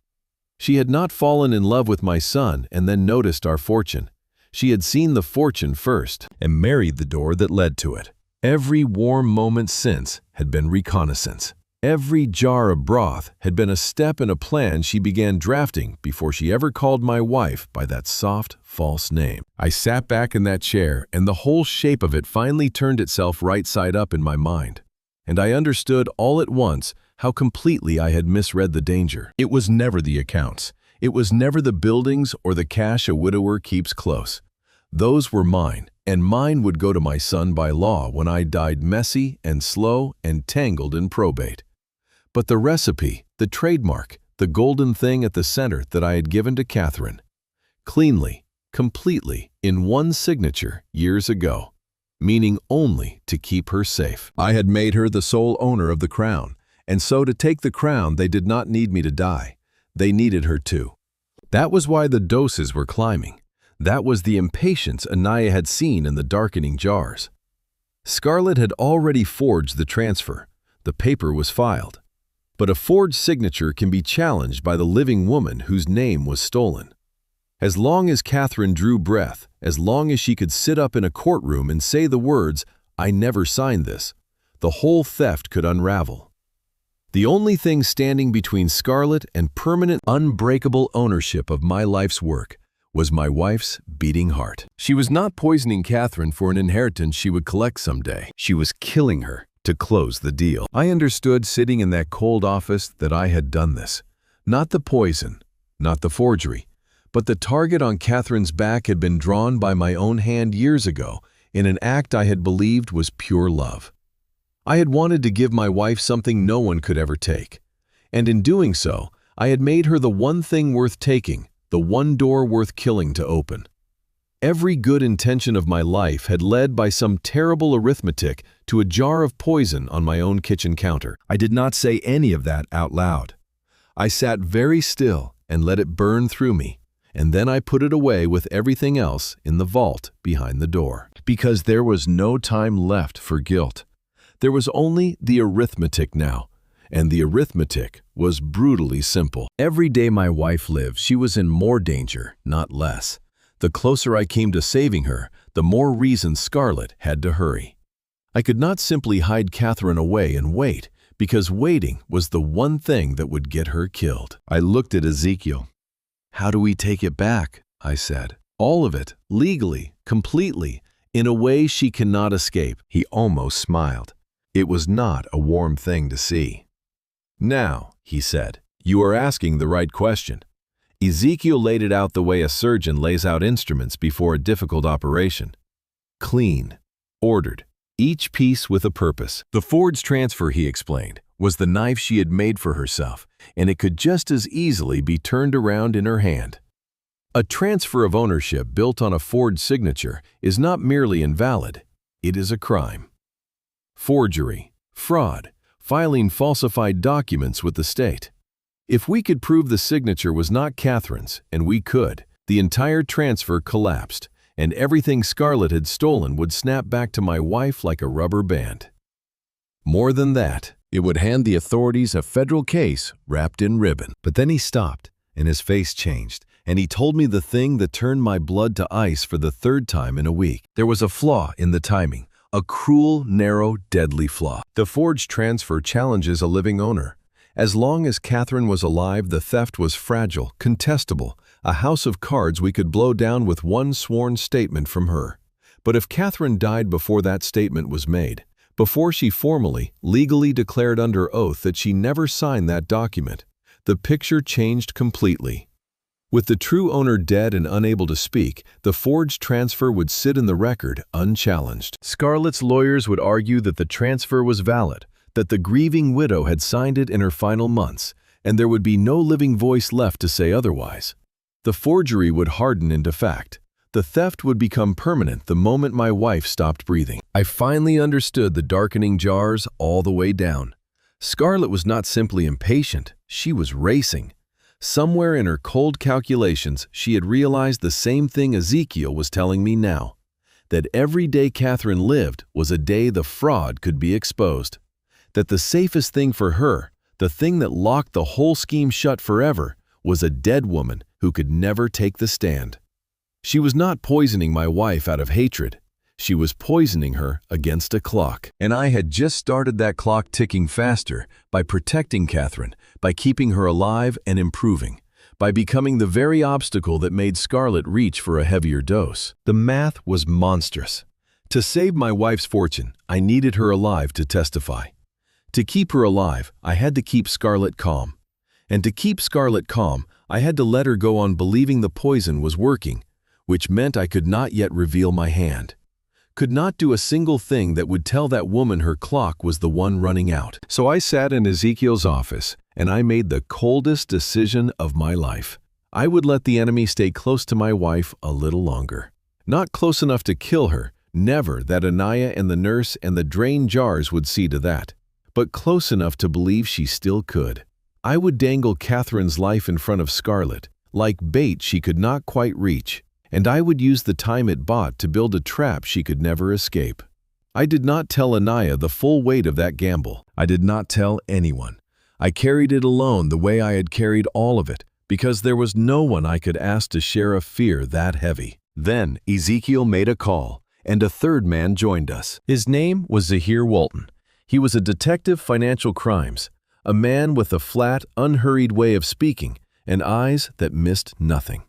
She had not fallen in love with my son and then noticed our fortune. She had seen the fortune first and married the door that led to it. Every warm moment since had been reconnaissance. Every jar of broth had been a step in a plan she began drafting before she ever called my wife by that soft, false name. I sat back in that chair, and the whole shape of it finally turned itself right side up in my mind. And I understood all at once how completely I had misread the danger. It was never the accounts. It was never the buildings or the cash a widower keeps close. Those were mine, and mine would go to my son by law when I died messy and slow and tangled in probate. But the recipe, the trademark, the golden thing at the center that I had given to Catherine, cleanly, completely, in one signature years ago, meaning only to keep her safe. I had made her the sole owner of the crown, and so to take the crown they did not need me to die. They needed her too. That was why the doses were climbing. That was the impatience Anaya had seen in the darkening jars. Scarlett had already forged the transfer. The paper was filed. But a forged signature can be challenged by the living woman whose name was stolen. As long as Catherine drew breath, as long as she could sit up in a courtroom and say the words, "I never signed this," the whole theft could unravel. The only thing standing between Scarlett and permanent, unbreakable ownership of my life's work was my wife's beating heart. She was not poisoning Catherine for an inheritance she would collect someday. She was killing her to close the deal. I understood sitting in that cold office that I had done this. Not the poison, not the forgery, but the target on Catherine's back had been drawn by my own hand years ago in an act I had believed was pure love. I had wanted to give my wife something no one could ever take. And in doing so, I had made her the one thing worth taking, the one door worth killing to open. Every good intention of my life had led by some terrible arithmetic to a jar of poison on my own kitchen counter. I did not say any of that out loud. I sat very still and let it burn through me, and then I put it away with everything else in the vault behind the door. Because there was no time left for guilt. There was only the arithmetic now, and the arithmetic was brutally simple. Every day my wife lived, she was in more danger, not less. The closer I came to saving her, the more reason Scarlett had to hurry. I could not simply hide Catherine away and wait, because waiting was the one thing that would get her killed. I looked at Ezekiel. "How do we take it back?" I said. "All of it, legally, completely, in a way she cannot escape." He almost smiled. It was not a warm thing to see. "Now," he said, "you are asking the right question." Ezekiel laid it out the way a surgeon lays out instruments before a difficult operation. Clean, ordered, each piece with a purpose. The forged transfer, he explained, was the knife she had made for herself, and it could just as easily be turned around in her hand. A transfer of ownership built on a forged signature is not merely invalid, it is a crime. Forgery, fraud, filing falsified documents with the state. If we could prove the signature was not Catherine's, and we could, the entire transfer collapsed, and everything Scarlett had stolen would snap back to my wife like a rubber band. More than that, it would hand the authorities a federal case wrapped in ribbon. But then he stopped, and his face changed, and he told me the thing that turned my blood to ice for the third time in a week. There was a flaw in the timing, a cruel, narrow, deadly flaw. The forged transfer challenges a living owner. As long as Catherine was alive, the theft was fragile, contestable, a house of cards we could blow down with one sworn statement from her. But if Catherine died before that statement was made, before she formally, legally declared under oath that she never signed that document, the picture changed completely. With the true owner dead and unable to speak, the forged transfer would sit in the record unchallenged. Scarlett's lawyers would argue that the transfer was valid, that the grieving widow had signed it in her final months, and there would be no living voice left to say otherwise. The forgery would harden into fact. The theft would become permanent the moment my wife stopped breathing. I finally understood the darkening jars all the way down. Scarlett was not simply impatient, she was racing. Somewhere in her cold calculations, she had realized the same thing Ezekiel was telling me now, that every day Catherine lived was a day the fraud could be exposed. That the safest thing for her, the thing that locked the whole scheme shut forever, was a dead woman who could never take the stand. She was not poisoning my wife out of hatred. She was poisoning her against a clock. And I had just started that clock ticking faster by protecting Catherine, by keeping her alive and improving, by becoming the very obstacle that made Scarlett reach for a heavier dose. The math was monstrous. To save my wife's fortune, I needed her alive to testify. To keep her alive, I had to keep Scarlett calm. And to keep Scarlett calm, I had to let her go on believing the poison was working, which meant I could not yet reveal my hand. Could not do a single thing that would tell that woman her clock was the one running out. So I sat in Ezekiel's office, and I made the coldest decision of my life. I would let the enemy stay close to my wife a little longer. Not close enough to kill her, never, that Anaya and the nurse and the drain jars would see to that, but close enough to believe she still could. I would dangle Catherine's life in front of Scarlett, like bait she could not quite reach, and I would use the time it bought to build a trap she could never escape. I did not tell Anaya the full weight of that gamble. I did not tell anyone. I carried it alone the way I had carried all of it, because there was no one I could ask to share a fear that heavy. Then Ezekiel made a call, and a third man joined us. His name was Zahir Walton. He was a detective financial crimes, a man with a flat, unhurried way of speaking and eyes that missed nothing.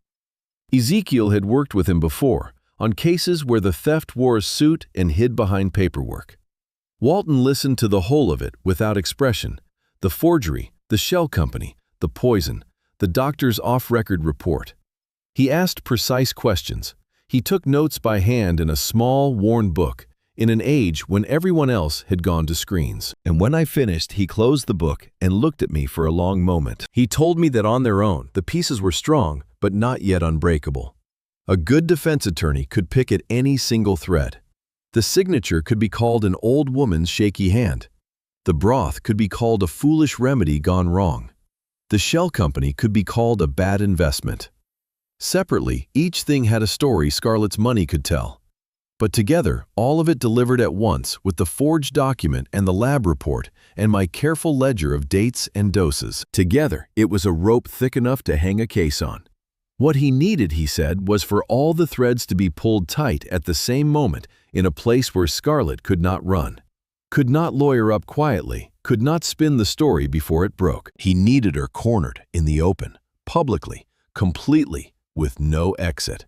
Ezekiel had worked with him before, on cases where the theft wore a suit and hid behind paperwork. Walton listened to the whole of it without expression: the forgery, the shell company, the poison, the doctor's off-record report. He asked precise questions. He took notes by hand in a small, worn book, in an age when everyone else had gone to screens. And when I finished, he closed the book and looked at me for a long moment. He told me that on their own, the pieces were strong, but not yet unbreakable. A good defense attorney could pick at any single thread. The signature could be called an old woman's shaky hand. The broth could be called a foolish remedy gone wrong. The shell company could be called a bad investment. Separately, each thing had a story Scarlett's money could tell. But together, all of it delivered at once with the forged document and the lab report and my careful ledger of dates and doses. Together, it was a rope thick enough to hang a case on. What he needed, he said, was for all the threads to be pulled tight at the same moment in a place where Scarlett could not run, could not lawyer up quietly, could not spin the story before it broke. He needed her cornered in the open, publicly, completely, with no exit.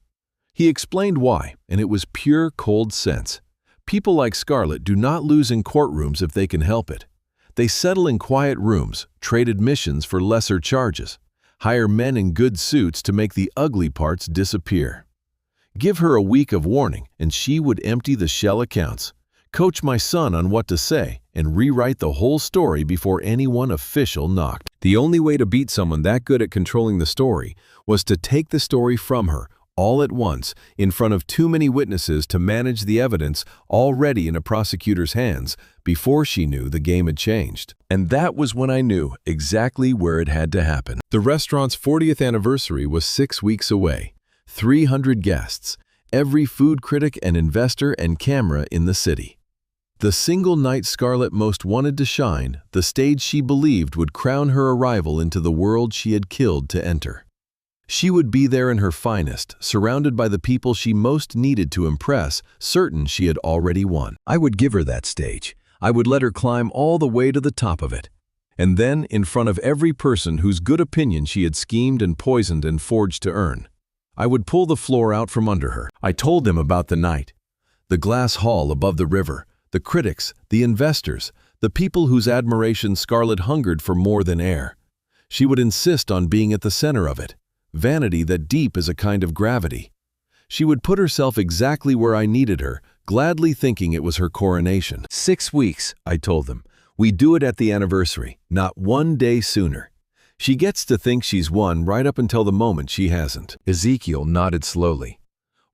He explained why, and it was pure cold sense. People like Scarlett do not lose in courtrooms if they can help it. They settle in quiet rooms, trade admissions for lesser charges, hire men in good suits to make the ugly parts disappear. Give her a week of warning, and she would empty the shell accounts, coach my son on what to say, and rewrite the whole story before anyone official knocked. The only way to beat someone that good at controlling the story was to take the story from her, all at once, in front of too many witnesses to manage the evidence already in a prosecutor's hands before she knew the game had changed. And that was when I knew exactly where it had to happen. The restaurant's 40th anniversary was 6 weeks away. 300 guests, every food critic and investor and camera in the city. The single night Scarlet most wanted to shine, the stage she believed would crown her arrival into the world she had killed to enter. She would be there in her finest, surrounded by the people she most needed to impress, certain she had already won. I would give her that stage. I would let her climb all the way to the top of it. And then, in front of every person whose good opinion she had schemed and poisoned and forged to earn, I would pull the floor out from under her. I told them about the night, the glass hall above the river, the critics, the investors, the people whose admiration Scarlet hungered for more than air. She would insist on being at the center of it, vanity that deep is a kind of gravity. She would put herself exactly where I needed her, gladly thinking it was her coronation. 6 weeks, I told them. We do it at the anniversary, not 1 day sooner. She gets to think she's won right up until the moment she hasn't. Ezekiel nodded slowly.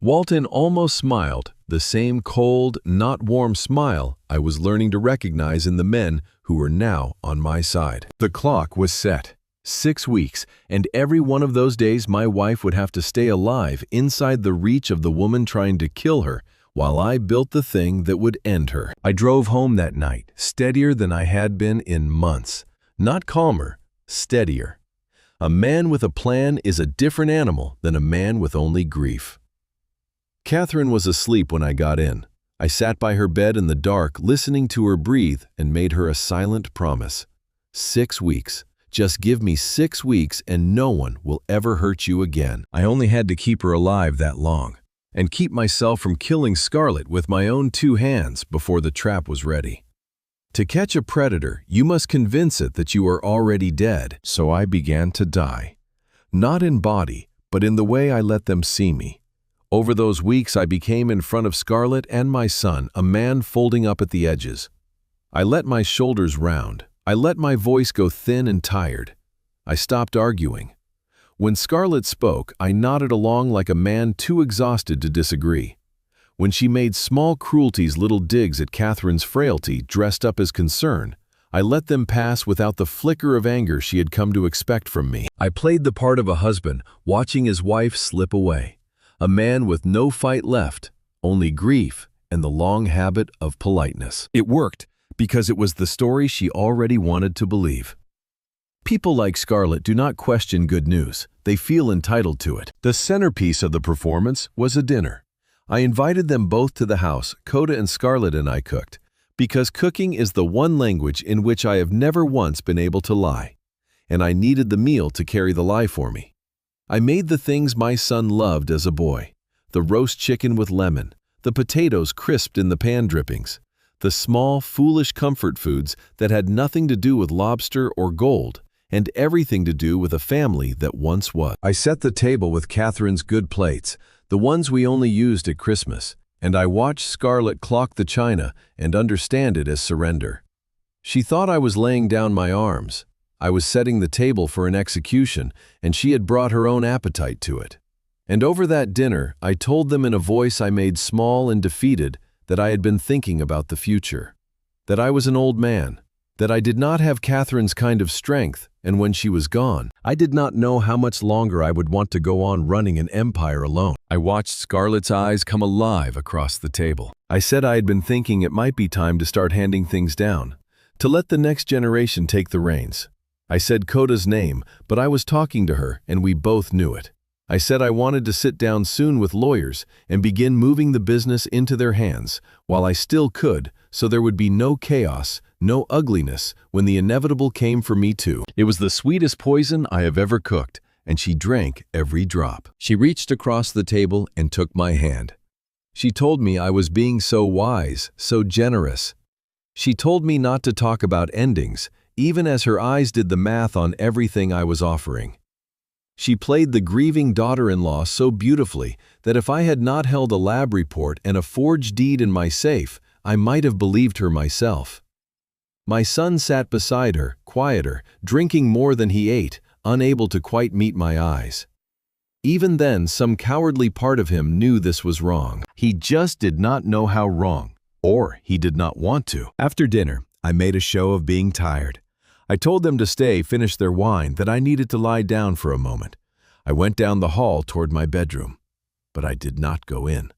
Walton almost smiled, the same cold, not warm smile I was learning to recognize in the men who were now on my side. The clock was set. 6 weeks, and every one of those days my wife would have to stay alive inside the reach of the woman trying to kill her, while I built the thing that would end her. I drove home that night, steadier than I had been in months. Not calmer, steadier. A man with a plan is a different animal than a man with only grief. Catherine was asleep when I got in. I sat by her bed in the dark, listening to her breathe, and made her a silent promise. 6 weeks. Just give me 6 weeks and no one will ever hurt you again. I only had to keep her alive that long, and keep myself from killing Scarlet with my own 2 hands before the trap was ready. To catch a predator, you must convince it that you are already dead. So I began to die. Not in body, but in the way I let them see me. Over those weeks I became in front of Scarlet and my son a man folding up at the edges. I let my shoulders round. I let my voice go thin and tired. I stopped arguing. When Scarlet spoke, I nodded along like a man too exhausted to disagree. When she made small cruelties, little digs at Catherine's frailty dressed up as concern, I let them pass without the flicker of anger she had come to expect from me. I played the part of a husband watching his wife slip away, a man with no fight left, only grief and the long habit of politeness. It worked, because it was the story she already wanted to believe. People like Scarlet do not question good news. They feel entitled to it. The centerpiece of the performance was a dinner. I invited them both to the house. Coda and Scarlet and I cooked, because cooking is the one language in which I have never once been able to lie, and I needed the meal to carry the lie for me. I made the things my son loved as a boy: the roast chicken with lemon, the potatoes crisped in the pan drippings, the small, foolish comfort foods that had nothing to do with lobster or gold, and everything to do with a family that once was. I set the table with Catherine's good plates, the ones we only used at Christmas, and I watched Scarlet clock the china and understand it as surrender. She thought I was laying down my arms. I was setting the table for an execution, and she had brought her own appetite to it. And over that dinner, I told them in a voice I made small and defeated that I had been thinking about the future, that I was an old man, that I did not have Catherine's kind of strength, and when she was gone, I did not know how much longer I would want to go on running an empire alone. I watched Scarlet's eyes come alive across the table. I said I had been thinking it might be time to start handing things down, to let the next generation take the reins. I said Coda's name, but I was talking to her, and we both knew it. I said I wanted to sit down soon with lawyers and begin moving the business into their hands while I still could, so there would be no chaos, no ugliness when the inevitable came for me too. It was the sweetest poison I have ever cooked, and she drank every drop. She reached across the table and took my hand. She told me I was being so wise, so generous. She told me not to talk about endings, even as her eyes did the math on everything I was offering. She played the grieving daughter-in-law so beautifully that if I had not held a lab report and a forged deed in my safe, I might have believed her myself. My son sat beside her, quieter, drinking more than he ate, unable to quite meet my eyes. Even then, some cowardly part of him knew this was wrong. He just did not know how wrong, or he did not want to. After dinner, I made a show of being tired. I told them to stay, finish their wine, that I needed to lie down for a moment. I went down the hall toward my bedroom, but I did not go in.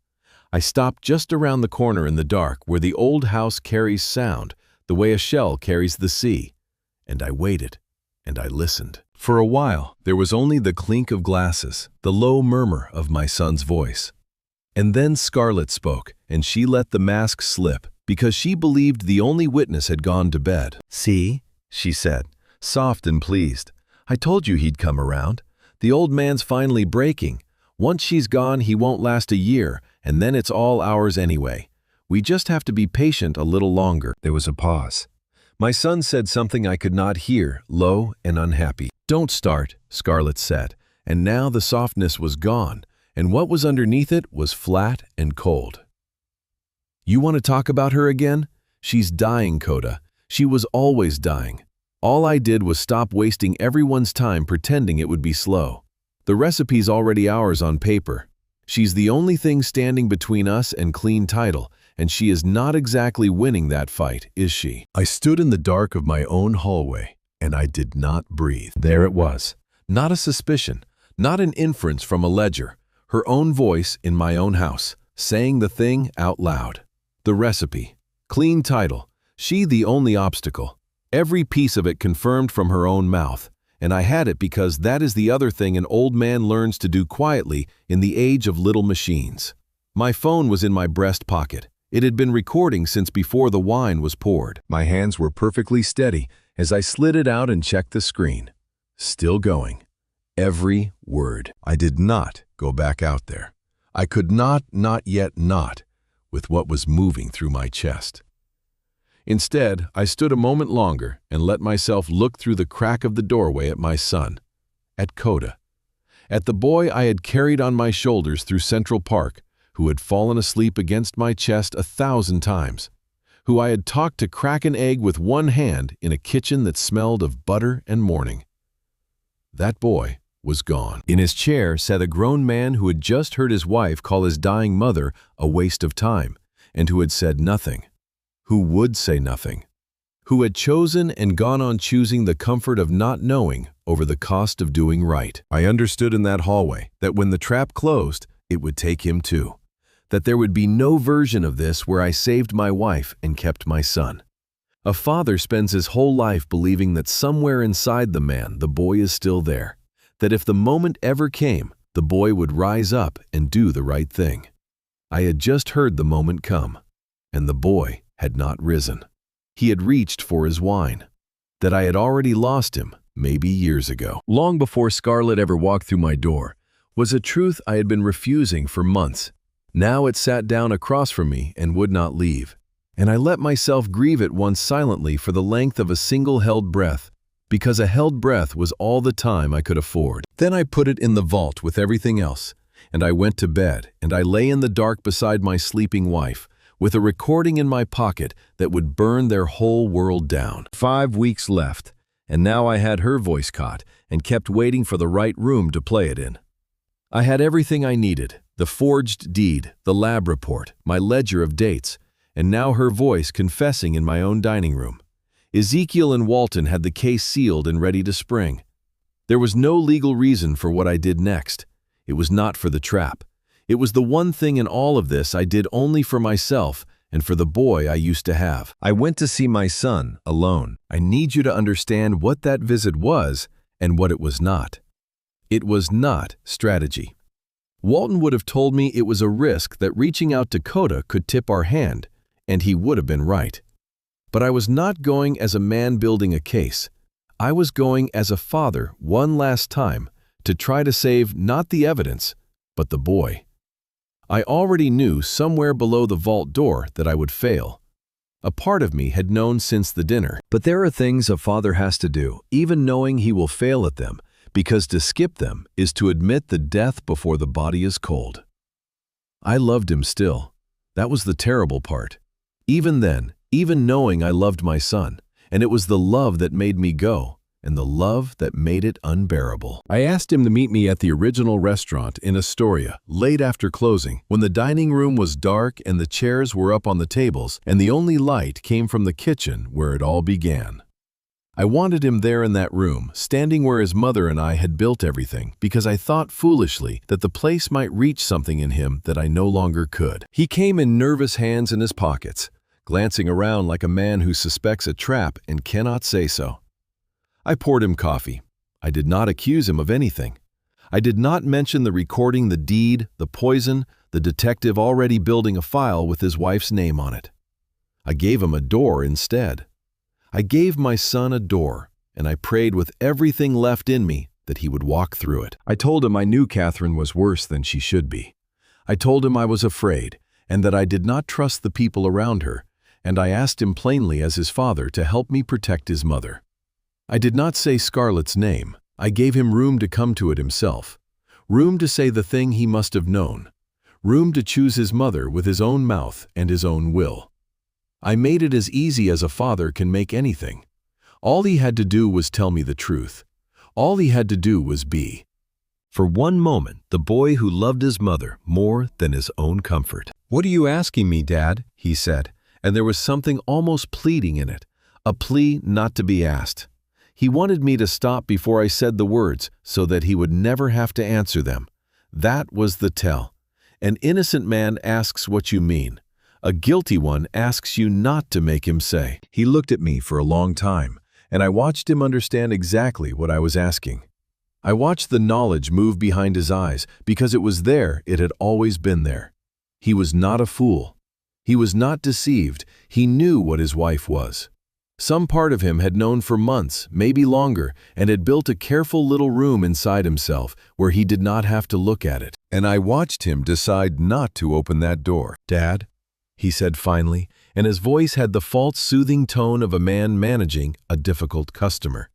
I stopped just around the corner in the dark where the old house carries sound, the way a shell carries the sea. And I waited, and I listened. For a while, there was only the clink of glasses, the low murmur of my son's voice. And then Scarlett spoke, and she let the mask slip, because she believed the only witness had gone to bed. "See," she said, soft and pleased. "I told you he'd come around. The old man's finally breaking. Once she's gone, he won't last a year, and then it's all ours anyway. We just have to be patient a little longer." There was a pause. My son said something I could not hear, low and unhappy. "Don't start," Scarlett said, and now the softness was gone, and what was underneath it was flat and cold. "You want to talk about her again? She's dying, Coda. She was always dying. All I did was stop wasting everyone's time pretending it would be slow. The recipe's already ours on paper. She's the only thing standing between us and clean title, and she is not exactly winning that fight, is she?" I stood in the dark of my own hallway, and I did not breathe. There it was. Not a suspicion, not an inference from a ledger. Her own voice in my own house, saying the thing out loud. The recipe. Clean title. She the only obstacle. Every piece of it confirmed from her own mouth. And I had it because that is the other thing an old man learns to do quietly in the age of little machines. My phone was in my breast pocket. It had been recording since before the wine was poured. My hands were perfectly steady as I slid it out and checked the screen. Still going. Every word. I did not go back out there. I could not yet not, with what was moving through my chest. Instead, I stood a moment longer and let myself look through the crack of the doorway at my son, at Coda, at the boy I had carried on my shoulders through Central Park, who had fallen asleep against my chest 1,000 times, who I had taught to crack an egg with one hand in a kitchen that smelled of butter and morning. That boy was gone. In his chair sat a grown man who had just heard his wife call his dying mother a waste of time, and who had said nothing. Who would say nothing, who had chosen and gone on choosing the comfort of not knowing over the cost of doing right. I understood in that hallway that when the trap closed, it would take him too, that there would be no version of this where I saved my wife and kept my son. A father spends his whole life believing that somewhere inside the man, the boy is still there, that if the moment ever came, the boy would rise up and do the right thing. I had just heard the moment come, and the boy had not risen. He had reached for his wine. That I had already lost him, maybe years ago. Long before Scarlett ever walked through my door, was a truth I had been refusing for months. Now it sat down across from me and would not leave. And I let myself grieve it once silently for the length of a single held breath, because a held breath was all the time I could afford. Then I put it in the vault with everything else, and I went to bed, and I lay in the dark beside my sleeping wife, with a recording in my pocket that would burn their whole world down. 5 weeks left, and now I had her voice caught and kept waiting for the right room to play it in. I had everything I needed, the forged deed, the lab report, my ledger of dates, and now her voice confessing in my own dining room. Ezekiel and Walton had the case sealed and ready to spring. There was no legal reason for what I did next. It was not for the trap. It was the one thing in all of this I did only for myself and for the boy I used to have. I went to see my son alone. I need you to understand what that visit was and what it was not. It was not strategy. Walton would have told me it was a risk that reaching out to Coda could tip our hand, and he would have been right. But I was not going as a man building a case. I was going as a father one last time to try to save not the evidence, but the boy. I already knew somewhere below the vault door that I would fail. A part of me had known since the dinner. But there are things a father has to do, even knowing he will fail at them, because to skip them is to admit the death before the body is cold. I loved him still. That was the terrible part. Even then, even knowing I loved my son, and it was the love that made me go, and the love that made it unbearable. I asked him to meet me at the original restaurant in Astoria, late after closing, when the dining room was dark and the chairs were up on the tables, and the only light came from the kitchen where it all began. I wanted him there in that room, standing where his mother and I had built everything, because I thought foolishly that the place might reach something in him that I no longer could. He came in nervous hands in his pockets, glancing around like a man who suspects a trap and cannot say so. I poured him coffee. I did not accuse him of anything. I did not mention the recording, the deed, the poison, the detective already building a file with his wife's name on it. I gave him a door instead. I gave my son a door, and I prayed with everything left in me that he would walk through it. I told him I knew Catherine was worse than she should be. I told him I was afraid, and that I did not trust the people around her, and I asked him plainly as his father to help me protect his mother. I did not say Scarlett's name. I gave him room to come to it himself, room to say the thing he must have known, room to choose his mother with his own mouth and his own will. I made it as easy as a father can make anything. All he had to do was tell me the truth. All he had to do was be. For one moment, the boy who loved his mother more than his own comfort. "What are you asking me, Dad?" he said, and there was something almost pleading in it, a plea not to be asked. He wanted me to stop before I said the words so that he would never have to answer them. That was the tell. An innocent man asks what you mean. A guilty one asks you not to make him say. He looked at me for a long time, and I watched him understand exactly what I was asking. I watched the knowledge move behind his eyes because it was there, it had always been there. He was not a fool. He was not deceived. He knew what his wife was. Some part of him had known for months, maybe longer, and had built a careful little room inside himself where he did not have to look at it. And I watched him decide not to open that door. "Dad," he said finally, and his voice had the false soothing tone of a man managing a difficult customer.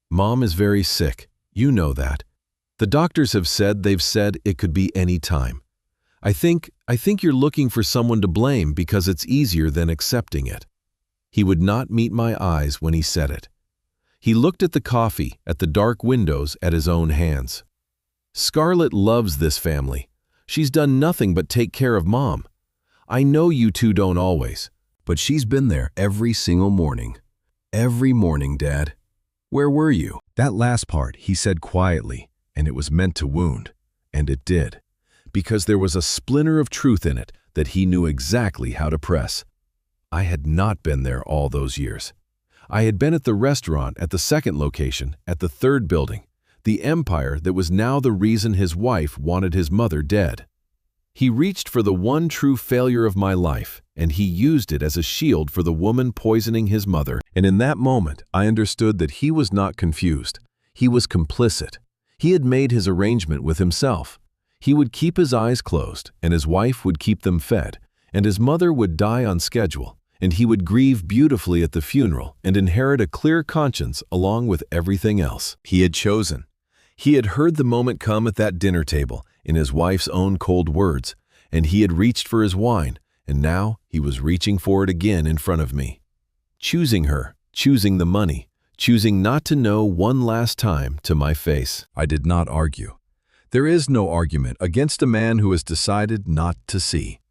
"Mom is very sick. You know that. The doctors have said it could be any time. I think you're looking for someone to blame because it's easier than accepting it." He would not meet my eyes when he said it. He looked at the coffee, at the dark windows, at his own hands. "Scarlett loves this family. She's done nothing but take care of Mom. I know you two don't always, but she's been there every single morning. Every morning, Dad. Where were you?" That last part he said quietly, and it was meant to wound. And it did, because there was a splinter of truth in it that he knew exactly how to press. I had not been there all those years. I had been at the restaurant, at the second location, at the third building, the empire that was now the reason his wife wanted his mother dead. He reached for the one true failure of my life, and he used it as a shield for the woman poisoning his mother. And in that moment, I understood that he was not confused. He was complicit. He had made his arrangement with himself. He would keep his eyes closed, and his wife would keep them fed, and his mother would die on schedule, and he would grieve beautifully at the funeral and inherit a clear conscience along with everything else. He had chosen. He had heard the moment come at that dinner table in his wife's own cold words, and he had reached for his wine, and now he was reaching for it again in front of me. Choosing her, choosing the money, choosing not to know one last time to my face. I did not argue. There is no argument against a man who has decided not to see.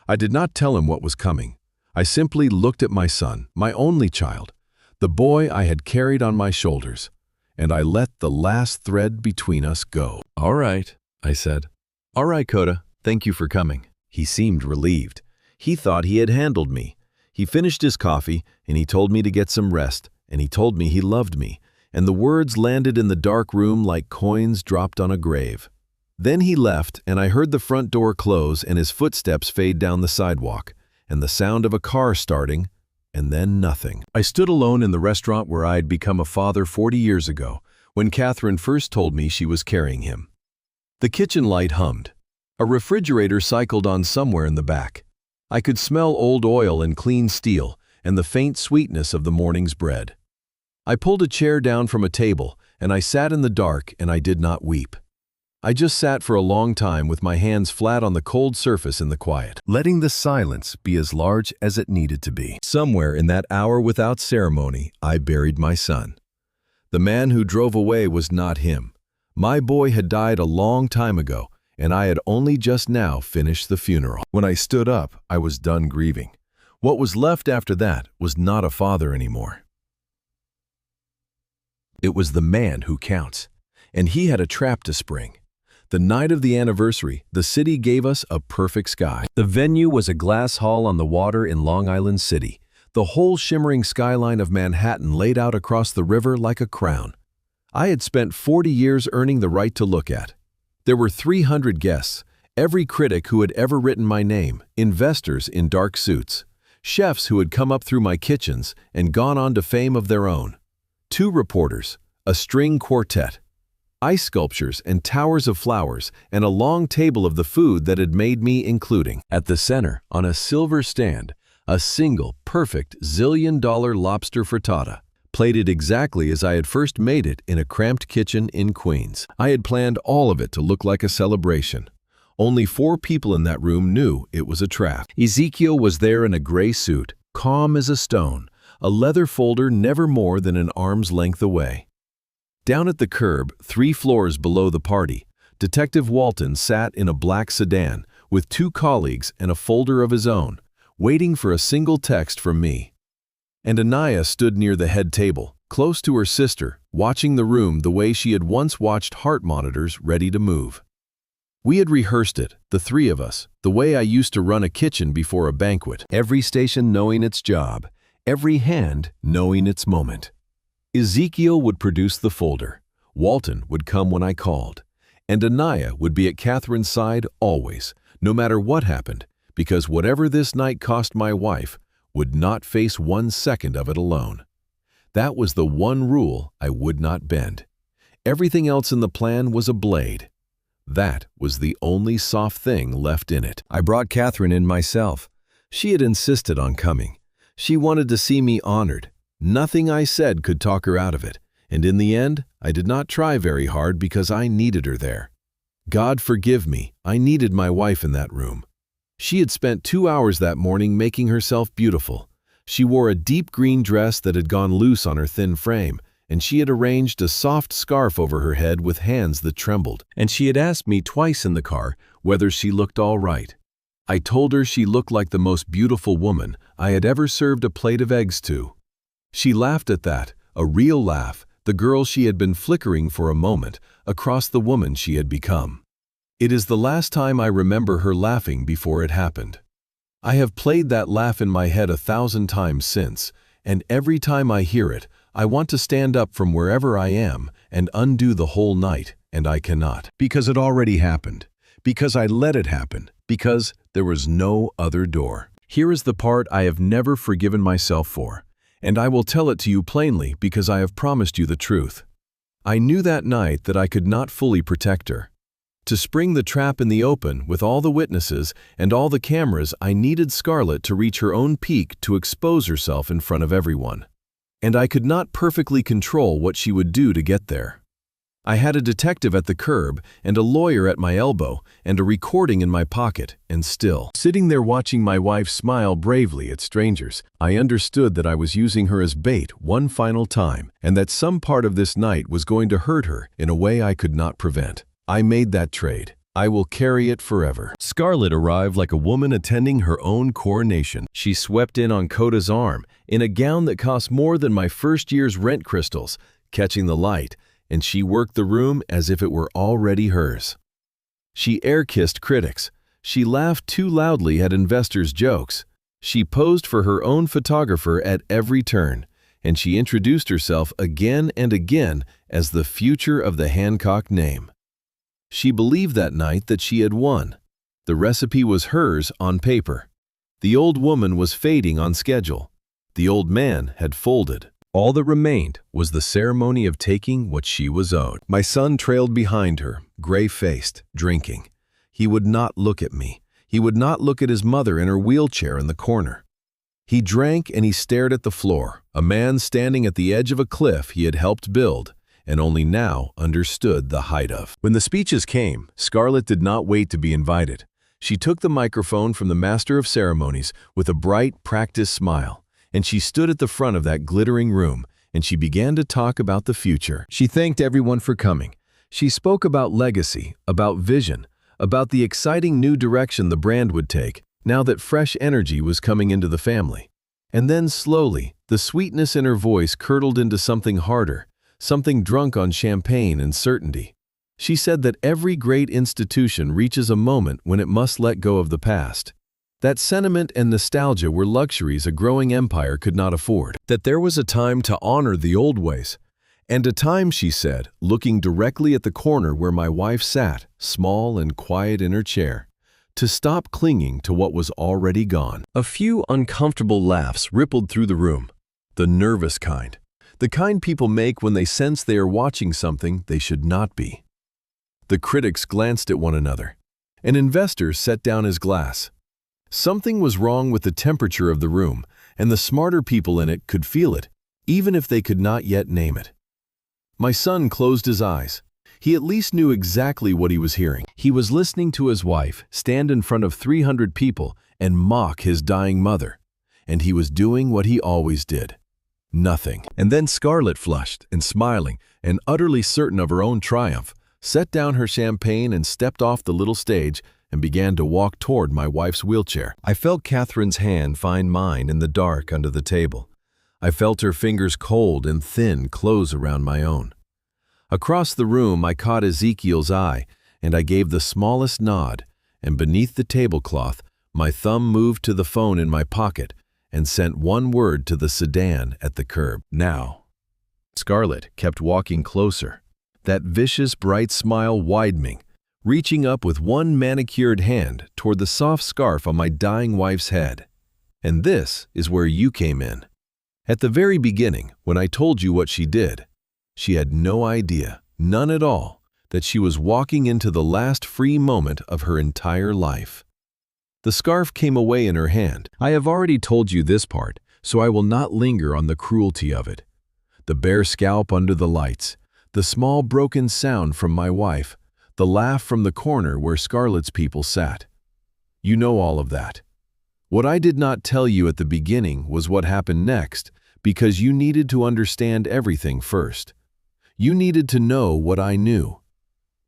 I did not tell him what was coming. I simply looked at my son, my only child, the boy I had carried on my shoulders, and I let the last thread between us go. "All right," I said. "All right, Coda, thank you for coming." He seemed relieved. He thought he had handled me. He finished his coffee, and he told me to get some rest, and he told me he loved me, and the words landed in the dark room like coins dropped on a grave. Then he left, and I heard the front door close and his footsteps fade down the sidewalk, and the sound of a car starting, and then nothing. I stood alone in the restaurant where I had become a father 40 years ago, when Catherine first told me she was carrying him. The kitchen light hummed. A refrigerator cycled on somewhere in the back. I could smell old oil and clean steel, and the faint sweetness of the morning's bread. I pulled a chair down from a table, and I sat in the dark, and I did not weep. I just sat for a long time with my hands flat on the cold surface in the quiet, letting the silence be as large as it needed to be. Somewhere in that hour without ceremony, I buried my son. The man who drove away was not him. My boy had died a long time ago, and I had only just now finished the funeral. When I stood up, I was done grieving. What was left after that was not a father anymore. It was the man who counts. And he had a trap to spring. The night of the anniversary, the city gave us a perfect sky. The venue was a glass hall on the water in Long Island City, the whole shimmering skyline of Manhattan laid out across the river like a crown. I had spent 40 years earning the right to look at. There were 300 guests, every critic who had ever written my name, investors in dark suits, chefs who had come up through my kitchens and gone on to fame of their own, 2 reporters, a string quartet, ice sculptures and towers of flowers, and a long table of the food that had made me including. At the center, on a silver stand, a single, perfect zillion-dollar lobster frittata, plated exactly as I had first made it in a cramped kitchen in Queens. I had planned all of it to look like a celebration. Only 4 people in that room knew it was a trap. Ezekiel was there in a gray suit, calm as a stone, a leather folder never more than an arm's length away. Down at the curb, 3 floors below the party, Detective Walton sat in a black sedan with 2 colleagues and a folder of his own, waiting for a single text from me. And Anaya stood near the head table, close to her sister, watching the room the way she had once watched heart monitors ready to move. We had rehearsed it, the 3 of us, the way I used to run a kitchen before a banquet, every station knowing its job, every hand knowing its moment. Ezekiel would produce the folder, Walton would come when I called, and Anaya would be at Catherine's side always, no matter what happened, because whatever this night cost my wife would not face 1 second of it alone. That was the one rule I would not bend. Everything else in the plan was a blade. That was the only soft thing left in it. I brought Catherine in myself. She had insisted on coming. She wanted to see me honored. Nothing I said could talk her out of it, and in the end, I did not try very hard because I needed her there. God forgive me, I needed my wife in that room. She had spent 2 hours that morning making herself beautiful. She wore a deep green dress that had gone loose on her thin frame, and she had arranged a soft scarf over her head with hands that trembled. And she had asked me twice in the car whether she looked all right. I told her she looked like the most beautiful woman I had ever served a plate of eggs to. She laughed at that, a real laugh, the girl she had been flickering for a moment, across the woman she had become. It is the last time I remember her laughing before it happened. I have played that laugh in my head 1,000 times since, and every time I hear it, I want to stand up from wherever I am and undo the whole night, and I cannot. Because it already happened. Because I let it happen. Because there was no other door. Here is the part I have never forgiven myself for. And I will tell it to you plainly because I have promised you the truth. I knew that night that I could not fully protect her. To spring the trap in the open with all the witnesses and all the cameras, I needed Scarlett to reach her own peak to expose herself in front of everyone. And I could not perfectly control what she would do to get there. I had a detective at the curb and a lawyer at my elbow and a recording in my pocket, and still, sitting there watching my wife smile bravely at strangers, I understood that I was using her as bait one final time and that some part of this night was going to hurt her in a way I could not prevent. I made that trade. I will carry it forever. Scarlett arrived like a woman attending her own coronation. She swept in on Coda's arm in a gown that cost more than my first year's rent crystals, catching the light, and she worked the room as if it were already hers. She air-kissed critics. She laughed too loudly at investors' jokes. She posed for her own photographer at every turn, and she introduced herself again and again as the future of the Hancock name. She believed that night that she had won. The recipe was hers on paper. The old woman was fading on schedule. The old man had folded. All that remained was the ceremony of taking what she was owed. My son trailed behind her, gray-faced, drinking. He would not look at me. He would not look at his mother in her wheelchair in the corner. He drank and he stared at the floor, a man standing at the edge of a cliff he had helped build, and only now understood the height of. When the speeches came, Scarlett did not wait to be invited. She took the microphone from the master of ceremonies with a bright, practiced smile. And she stood at the front of that glittering room, and she began to talk about the future. She thanked everyone for coming. She spoke about legacy, about vision, about the exciting new direction the brand would take, now that fresh energy was coming into the family. And then slowly, the sweetness in her voice curdled into something harder, something drunk on champagne and certainty. She said that every great institution reaches a moment when it must let go of the past. That sentiment and nostalgia were luxuries a growing empire could not afford. That there was a time to honor the old ways. And a time, she said, looking directly at the corner where my wife sat, small and quiet in her chair, to stop clinging to what was already gone. A few uncomfortable laughs rippled through the room. The nervous kind. The kind people make when they sense they are watching something they should not be. The critics glanced at one another. An investor set down his glass. Something was wrong with the temperature of the room, and the smarter people in it could feel it, even if they could not yet name it. My son closed his eyes. He at least knew exactly what he was hearing. He was listening to his wife stand in front of 300 people and mock his dying mother. And he was doing what he always did. Nothing. And then Scarlett, flushed and smiling and utterly certain of her own triumph, set down her champagne and stepped off the little stage and began to walk toward my wife's wheelchair. I felt Catherine's hand find mine in the dark under the table. I felt her fingers cold and thin close around my own. Across the room I caught Ezekiel's eye, and I gave the smallest nod, and beneath the tablecloth my thumb moved to the phone in my pocket and sent one word to the sedan at the curb. Now. Scarlett kept walking closer, that vicious bright smile widening, reaching up with one manicured hand toward the soft scarf on my dying wife's head. And this is where you came in. At the very beginning, when I told you what she did, she had no idea, none at all, that she was walking into the last free moment of her entire life. The scarf came away in her hand. I have already told you this part, so I will not linger on the cruelty of it. The bare scalp under the lights, the small broken sound from my wife, the laugh from the corner where Scarlett's people sat. You know all of that. What I did not tell you at the beginning was what happened next, because you needed to understand everything first. You needed to know what I knew.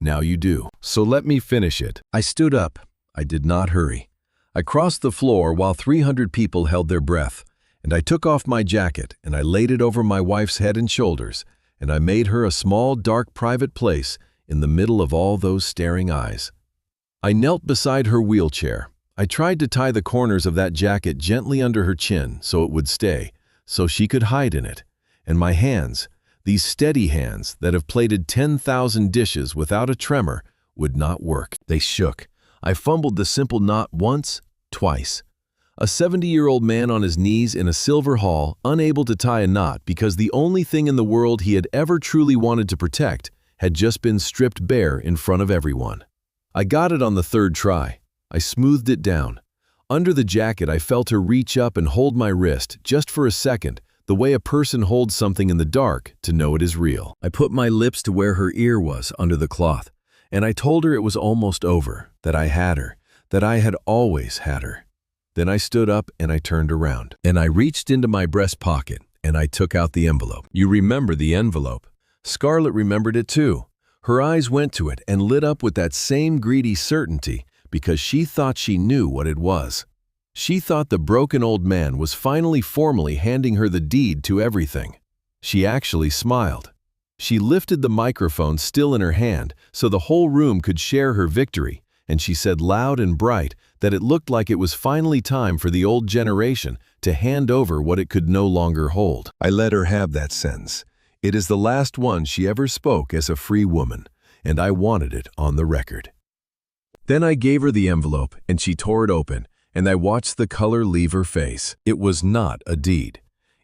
Now you do. So let me finish it. I stood up. I did not hurry. I crossed the floor while 300 people held their breath, and I took off my jacket and I laid it over my wife's head and shoulders, and I made her a small, dark, private place in the middle of all those staring eyes. I knelt beside her wheelchair. I tried to tie the corners of that jacket gently under her chin so it would stay, so she could hide in it. And my hands, these steady hands that have plated 10,000 dishes without a tremor, would not work. They shook. I fumbled the simple knot once, twice. A 70-year-old man on his knees in a silver hall, unable to tie a knot because the only thing in the world he had ever truly wanted to protect had just been stripped bare in front of everyone. I got it on the third try. I smoothed it down. Under the jacket, I felt her reach up and hold my wrist, just for a second, the way a person holds something in the dark to know it is real. I put my lips to where her ear was under the cloth, and I told her it was almost over, that I had her, that I had always had her. Then I stood up and I turned around, and I reached into my breast pocket, and I took out the envelope. You remember the envelope. Scarlett remembered it too. Her eyes went to it and lit up with that same greedy certainty because she thought she knew what it was. She thought the broken old man was finally formally handing her the deed to everything. She actually smiled. She lifted the microphone still in her hand so the whole room could share her victory, and she said loud and bright that it looked like it was finally time for the old generation to hand over what it could no longer hold. I let her have that sentence. It is the last one she ever spoke as a free woman, and I wanted it on the record. Then I gave her the envelope, and she tore it open, and I watched the color leave her face. It was not a deed.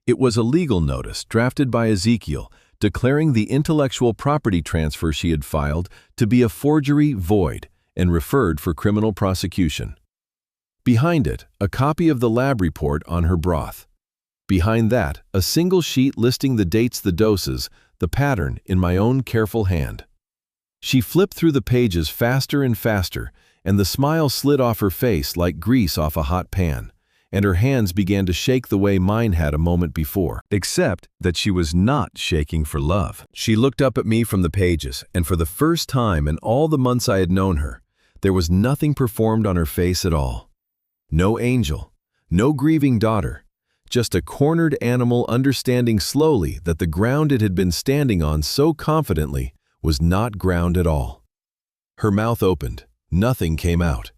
It was a legal notice drafted by Ezekiel, declaring the intellectual property transfer she had filed to be a forgery void and referred for criminal prosecution. Behind it, a copy of the lab report on her broth. Behind that, a single sheet listing the dates, the doses, the pattern in my own careful hand. She flipped through the pages faster and faster, and the smile slid off her face like grease off a hot pan, and her hands began to shake the way mine had a moment before, except that she was not shaking for love. She looked up at me from the pages, and for the first time in all the months I had known her, there was nothing performed on her face at all. No angel, no grieving daughter, just a cornered animal understanding slowly that the ground it had been standing on so confidently was not ground at all. Her mouth opened. Nothing came out.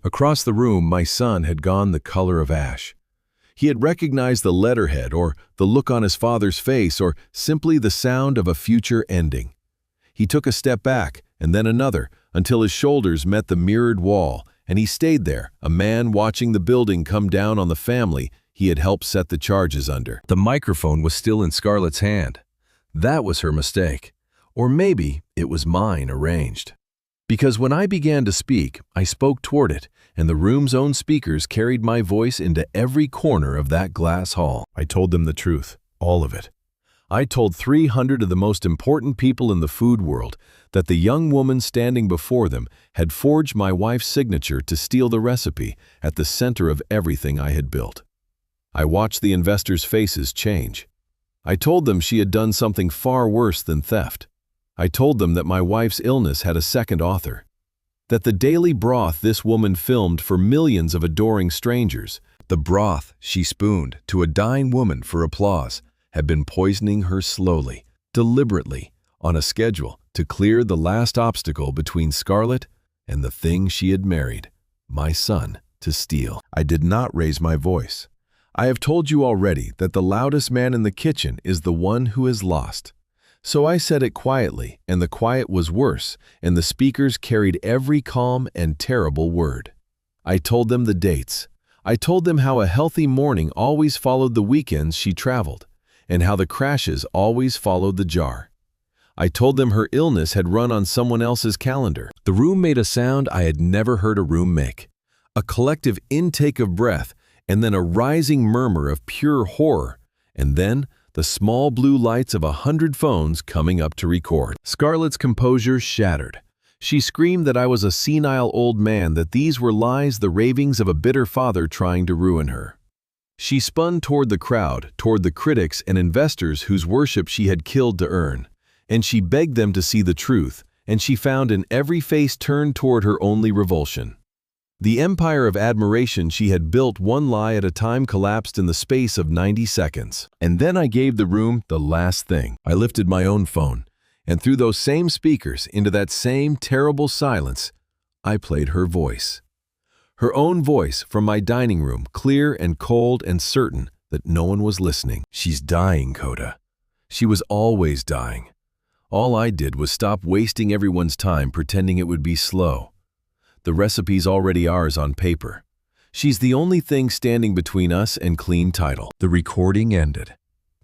Across the room, my son had gone the color of ash. He had recognized the letterhead, or the look on his father's face, or simply the sound of a future ending. He took a step back, and then another, until his shoulders met the mirrored wall, and he stayed there, a man watching the building come down on the family he had helped set the charges under. The microphone was still in Scarlett's hand. That was her mistake. Or maybe it was mine arranged. Because when I began to speak, I spoke toward it, and the room's own speakers carried my voice into every corner of that glass hall. I told them the truth, all of it. I told 300 of the most important people in the food world that the young woman standing before them had forged my wife's signature to steal the recipe at the center of everything I had built. I watched the investors' faces change. I told them she had done something far worse than theft. I told them that my wife's illness had a second author, that the daily broth this woman filmed for millions of adoring strangers, the broth she spooned to a dying woman for applause, had been poisoning her slowly, deliberately, on a schedule to clear the last obstacle between Scarlett and the thing she had married, my son, to steal. I did not raise my voice. I have told you already that the loudest man in the kitchen is the one who is lost. So I said it quietly, and the quiet was worse, and the speakers carried every calm and terrible word. I told them the dates. I told them how a healthy morning always followed the weekends she traveled, and how the crashes always followed the jar. I told them her illness had run on someone else's calendar. The room made a sound I had never heard a room make. A collective intake of breath, and then a rising murmur of pure horror, and then the small blue lights of 100 phones coming up to record. Scarlett's composure shattered. She screamed that I was a senile old man, that these were lies, the ravings of a bitter father trying to ruin her. She spun toward the crowd, toward the critics and investors whose worship she had killed to earn, and she begged them to see the truth, and she found in every face turned toward her only revulsion. The empire of admiration she had built one lie at a time collapsed in the space of 90 seconds. And then I gave the room the last thing. I lifted my own phone, and through those same speakers, into that same terrible silence, I played her voice. Her own voice from my dining room, clear and cold and certain that no one was listening. She's dying, Coda. She was always dying. All I did was stop wasting everyone's time pretending it would be slow. The recipe's already ours on paper. She's the only thing standing between us and clean title. The recording ended.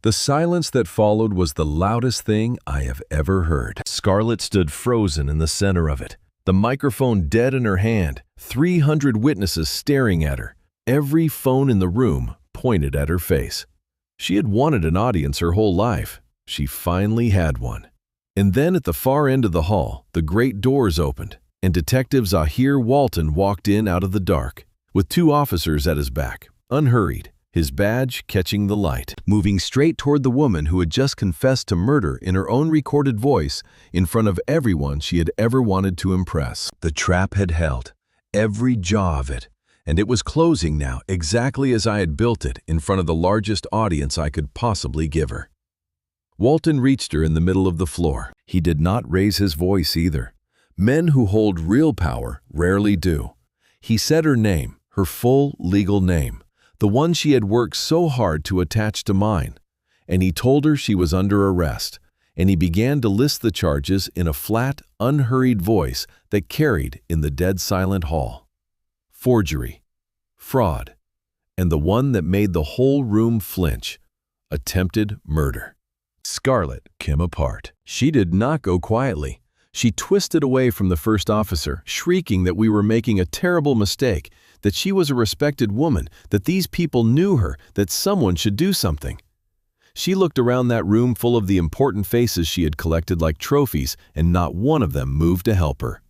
The silence that followed was the loudest thing I have ever heard. Scarlett stood frozen in the center of it, the microphone dead in her hand, 300 witnesses staring at her, every phone in the room pointed at her face. She had wanted an audience her whole life. She finally had one. And then at the far end of the hall, the great doors opened, and Detective Zahir Walton walked in out of the dark, with 2 officers at his back, unhurried, his badge catching the light, moving straight toward the woman who had just confessed to murder in her own recorded voice in front of everyone she had ever wanted to impress. The trap had held, every jaw of it, and it was closing now exactly as I had built it in front of the largest audience I could possibly give her. Walton reached her in the middle of the floor. He did not raise his voice either. Men who hold real power rarely do. He said her name, her full legal name, the one she had worked so hard to attach to mine, and he told her she was under arrest, and he began to list the charges in a flat, unhurried voice that carried in the dead silent hall. Forgery, fraud, and the one that made the whole room flinch, attempted murder. Scarlett came apart. She did not go quietly. She twisted away from the first officer, shrieking that we were making a terrible mistake, that she was a respected woman, that these people knew her, that someone should do something. She looked around that room full of the important faces she had collected like trophies, and not one of them moved to help her.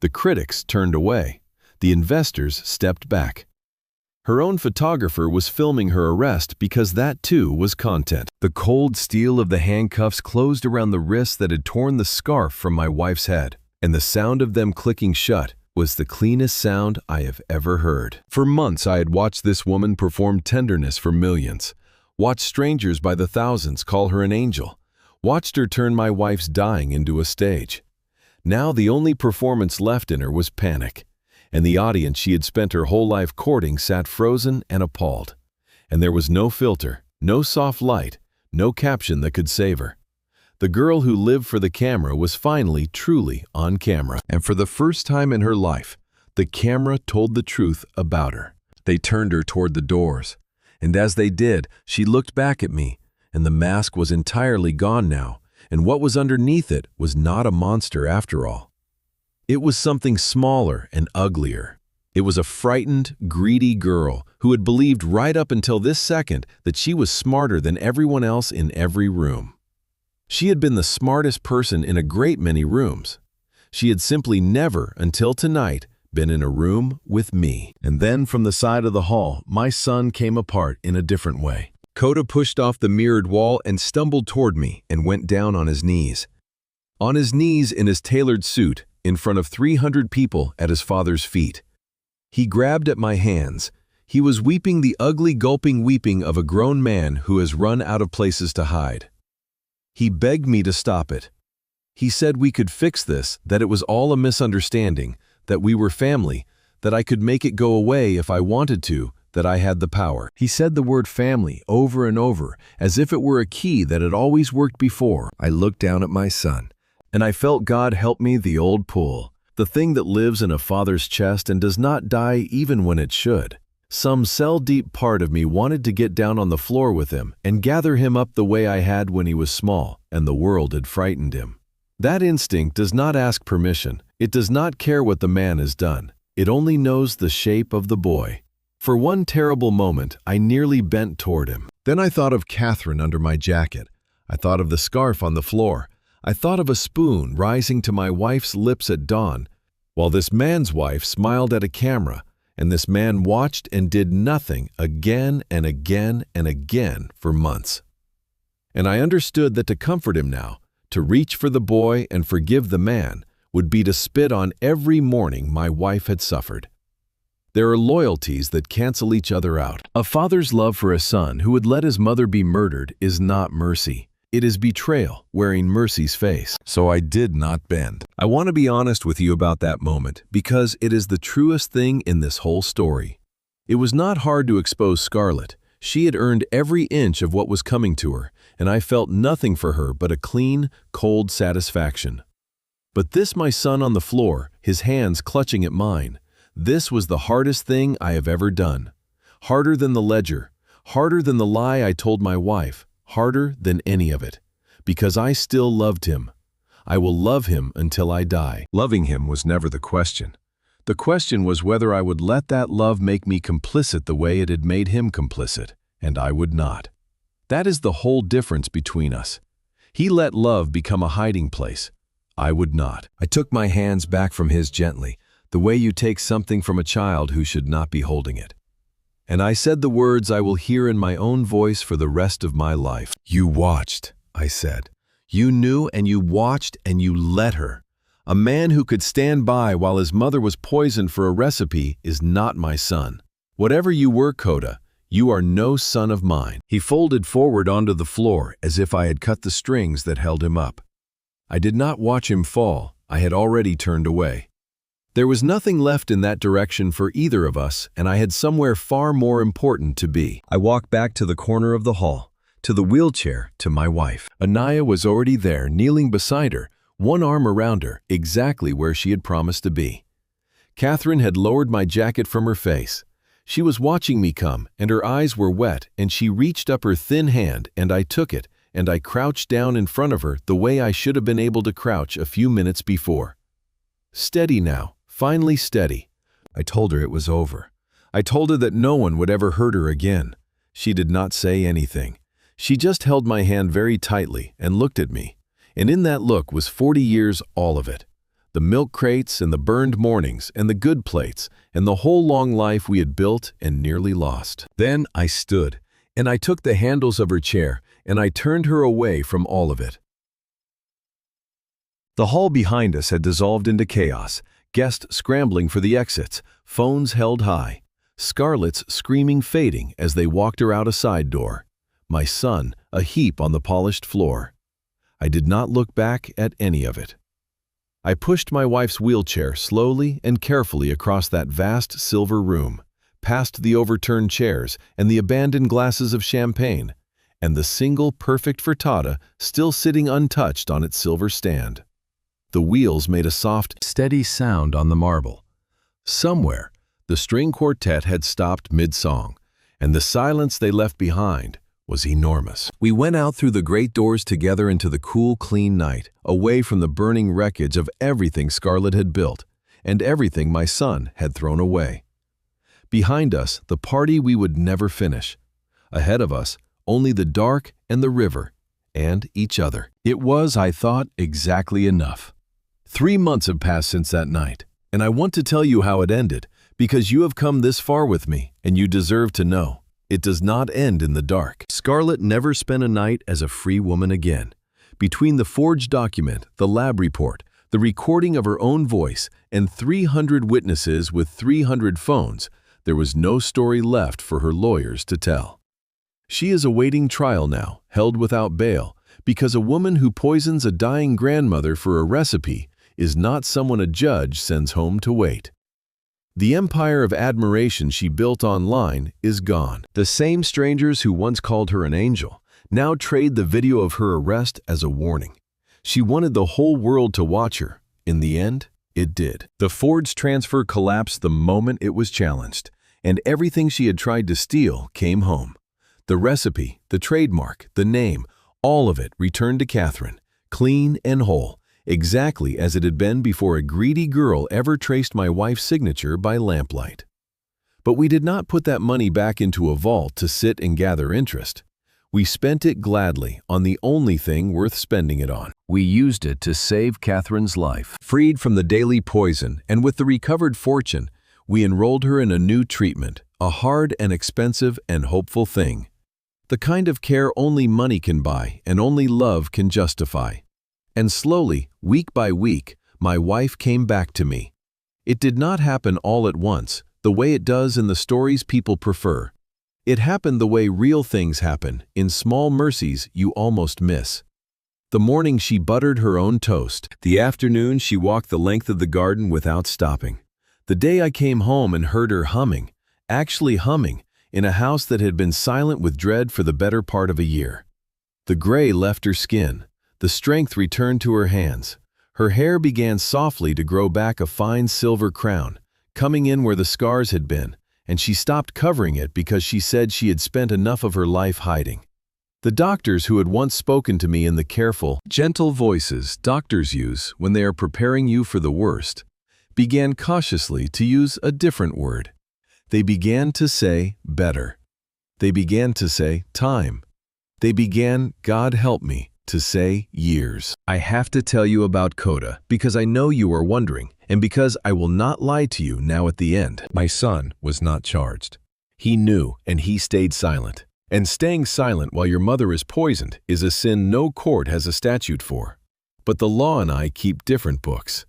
The critics turned away. The investors stepped back. Her own photographer was filming her arrest because that too was content. The cold steel of the handcuffs closed around the wrists that had torn the scarf from my wife's head, and the sound of them clicking shut was the cleanest sound I have ever heard. For months I had watched this woman perform tenderness for millions, watched strangers by the thousands call her an angel, watched her turn my wife's dying into a stage. Now the only performance left in her was panic, and the audience she had spent her whole life courting sat frozen and appalled. And there was no filter, no soft light, no caption that could save her. The girl who lived for the camera was finally truly on camera. And for the first time in her life, the camera told the truth about her. They turned her toward the doors, and as they did, she looked back at me, and the mask was entirely gone now, and what was underneath it was not a monster after all. It was something smaller and uglier. It was a frightened, greedy girl who had believed right up until this second that she was smarter than everyone else in every room. She had been the smartest person in a great many rooms. She had simply never, until tonight, been in a room with me. And then from the side of the hall, my son came apart in a different way. Coda pushed off the mirrored wall and stumbled toward me and went down on his knees. On his knees in his tailored suit, in front of 300 people at his father's feet. He grabbed at my hands. He was weeping the ugly gulping weeping of a grown man who has run out of places to hide. He begged me to stop it. He said we could fix this, that it was all a misunderstanding, that we were family, that I could make it go away if I wanted to, that I had the power. He said the word family over and over, as if it were a key that had always worked before. I looked down at my son, and I felt God help me the old pull, the thing that lives in a father's chest and does not die even when it should. Some cell-deep part of me wanted to get down on the floor with him and gather him up the way I had when he was small and the world had frightened him. That instinct does not ask permission. It does not care what the man has done. It only knows the shape of the boy. For one terrible moment, I nearly bent toward him. Then I thought of Catherine under my jacket. I thought of the scarf on the floor. I thought of a spoon rising to my wife's lips at dawn, while this man's wife smiled at a camera, and this man watched and did nothing again and again and again for months. And I understood that to comfort him now, to reach for the boy and forgive the man, would be to spit on every mourning my wife had suffered. There are loyalties that cancel each other out. A father's love for a son who would let his mother be murdered is not mercy. It is betrayal wearing mercy's face. So I did not bend. I want to be honest with you about that moment because it is the truest thing in this whole story. It was not hard to expose Scarlett. She had earned every inch of what was coming to her, and I felt nothing for her but a clean, cold satisfaction. But this my son on the floor, his hands clutching at mine, this was the hardest thing I have ever done. Harder than the ledger, harder than the lie I told my wife, harder than any of it, because I still loved him. I will love him until I die. Loving him was never the question. The question was whether I would let that love make me complicit the way it had made him complicit, and I would not. That is the whole difference between us. He let love become a hiding place. I would not. I took my hands back from his gently, the way you take something from a child who should not be holding it. And I said the words I will hear in my own voice for the rest of my life. You watched, I said. You knew and you watched and you let her. A man who could stand by while his mother was poisoned for a recipe is not my son. Whatever you were, Coda, you are no son of mine. He folded forward onto the floor as if I had cut the strings that held him up. I did not watch him fall. I had already turned away. There was nothing left in that direction for either of us, and I had somewhere far more important to be. I walked back to the corner of the hall, to the wheelchair, to my wife. Anaya was already there, kneeling beside her, one arm around her, exactly where she had promised to be. Catherine had lowered my jacket from her face. She was watching me come, and her eyes were wet, and she reached up her thin hand, and I took it, and I crouched down in front of her the way I should have been able to crouch a few minutes before. Steady now. Finally steady. I told her it was over. I told her that no one would ever hurt her again. She did not say anything. She just held my hand very tightly and looked at me. And in that look was 40 years, all of it. The milk crates and the burned mornings and the good plates and the whole long life we had built and nearly lost. Then I stood, and I took the handles of her chair, and I turned her away from all of it. The hall behind us had dissolved into chaos. guests scrambling for the exits, phones held high, Scarlett's screaming fading as they walked her out a side door, my son a heap on the polished floor. I did not look back at any of it. I pushed my wife's wheelchair slowly and carefully across that vast silver room, past the overturned chairs and the abandoned glasses of champagne, and the single perfect frittata still sitting untouched on its silver stand. The wheels made a soft, steady sound on the marble. Somewhere, the string quartet had stopped mid-song, and the silence they left behind was enormous. We went out through the great doors together into the cool, clean night, away from the burning wreckage of everything Scarlett had built and everything my son had thrown away. Behind us, the party we would never finish. Ahead of us, only the dark and the river and each other. It was, I thought, exactly enough. 3 months have passed since that night, and I want to tell you how it ended, because you have come this far with me, and you deserve to know. It does not end in the dark. Scarlett never spent a night as a free woman again. Between the forged document, the lab report, the recording of her own voice, and 300 witnesses with 300 phones, there was no story left for her lawyers to tell. She is awaiting trial now, held without bail, because a woman who poisons a dying grandmother for a recipe is not someone a judge sends home to wait. The empire of admiration she built online is gone. The same strangers who once called her an angel now trade the video of her arrest as a warning. She wanted the whole world to watch her. In the end, it did. The forged transfer collapsed the moment it was challenged, and everything she had tried to steal came home. The recipe, the trademark, the name, all of it returned to Catherine, clean and whole, exactly as it had been before a greedy girl ever traced my wife's signature by lamplight. But we did not put that money back into a vault to sit and gather interest. We spent it gladly on the only thing worth spending it on. We used it to save Catherine's life. Freed from the daily poison and with the recovered fortune, we enrolled her in a new treatment, a hard and expensive and hopeful thing. The kind of care only money can buy and only love can justify. And slowly, week by week, my wife came back to me. It did not happen all at once, the way it does in the stories people prefer. It happened the way real things happen, in small mercies you almost miss. The morning she buttered her own toast. The afternoon she walked the length of the garden without stopping. The day I came home and heard her humming, actually humming, in a house that had been silent with dread for the better part of a year. The gray left her skin. The strength returned to her hands. Her hair began softly to grow back a fine silver crown, coming in where the scars had been, and she stopped covering it because she said she had spent enough of her life hiding. The doctors who had once spoken to me in the careful, gentle voices doctors use when they are preparing you for the worst, began cautiously to use a different word. They began to say better. They began to say time. They began, God help me, to say years. I have to tell you about Coda because I know you are wondering, and because I will not lie to you now at the end. My son was not charged. He knew, and he stayed silent. And staying silent while your mother is poisoned is a sin no court has a statute for. But the law and I keep different books.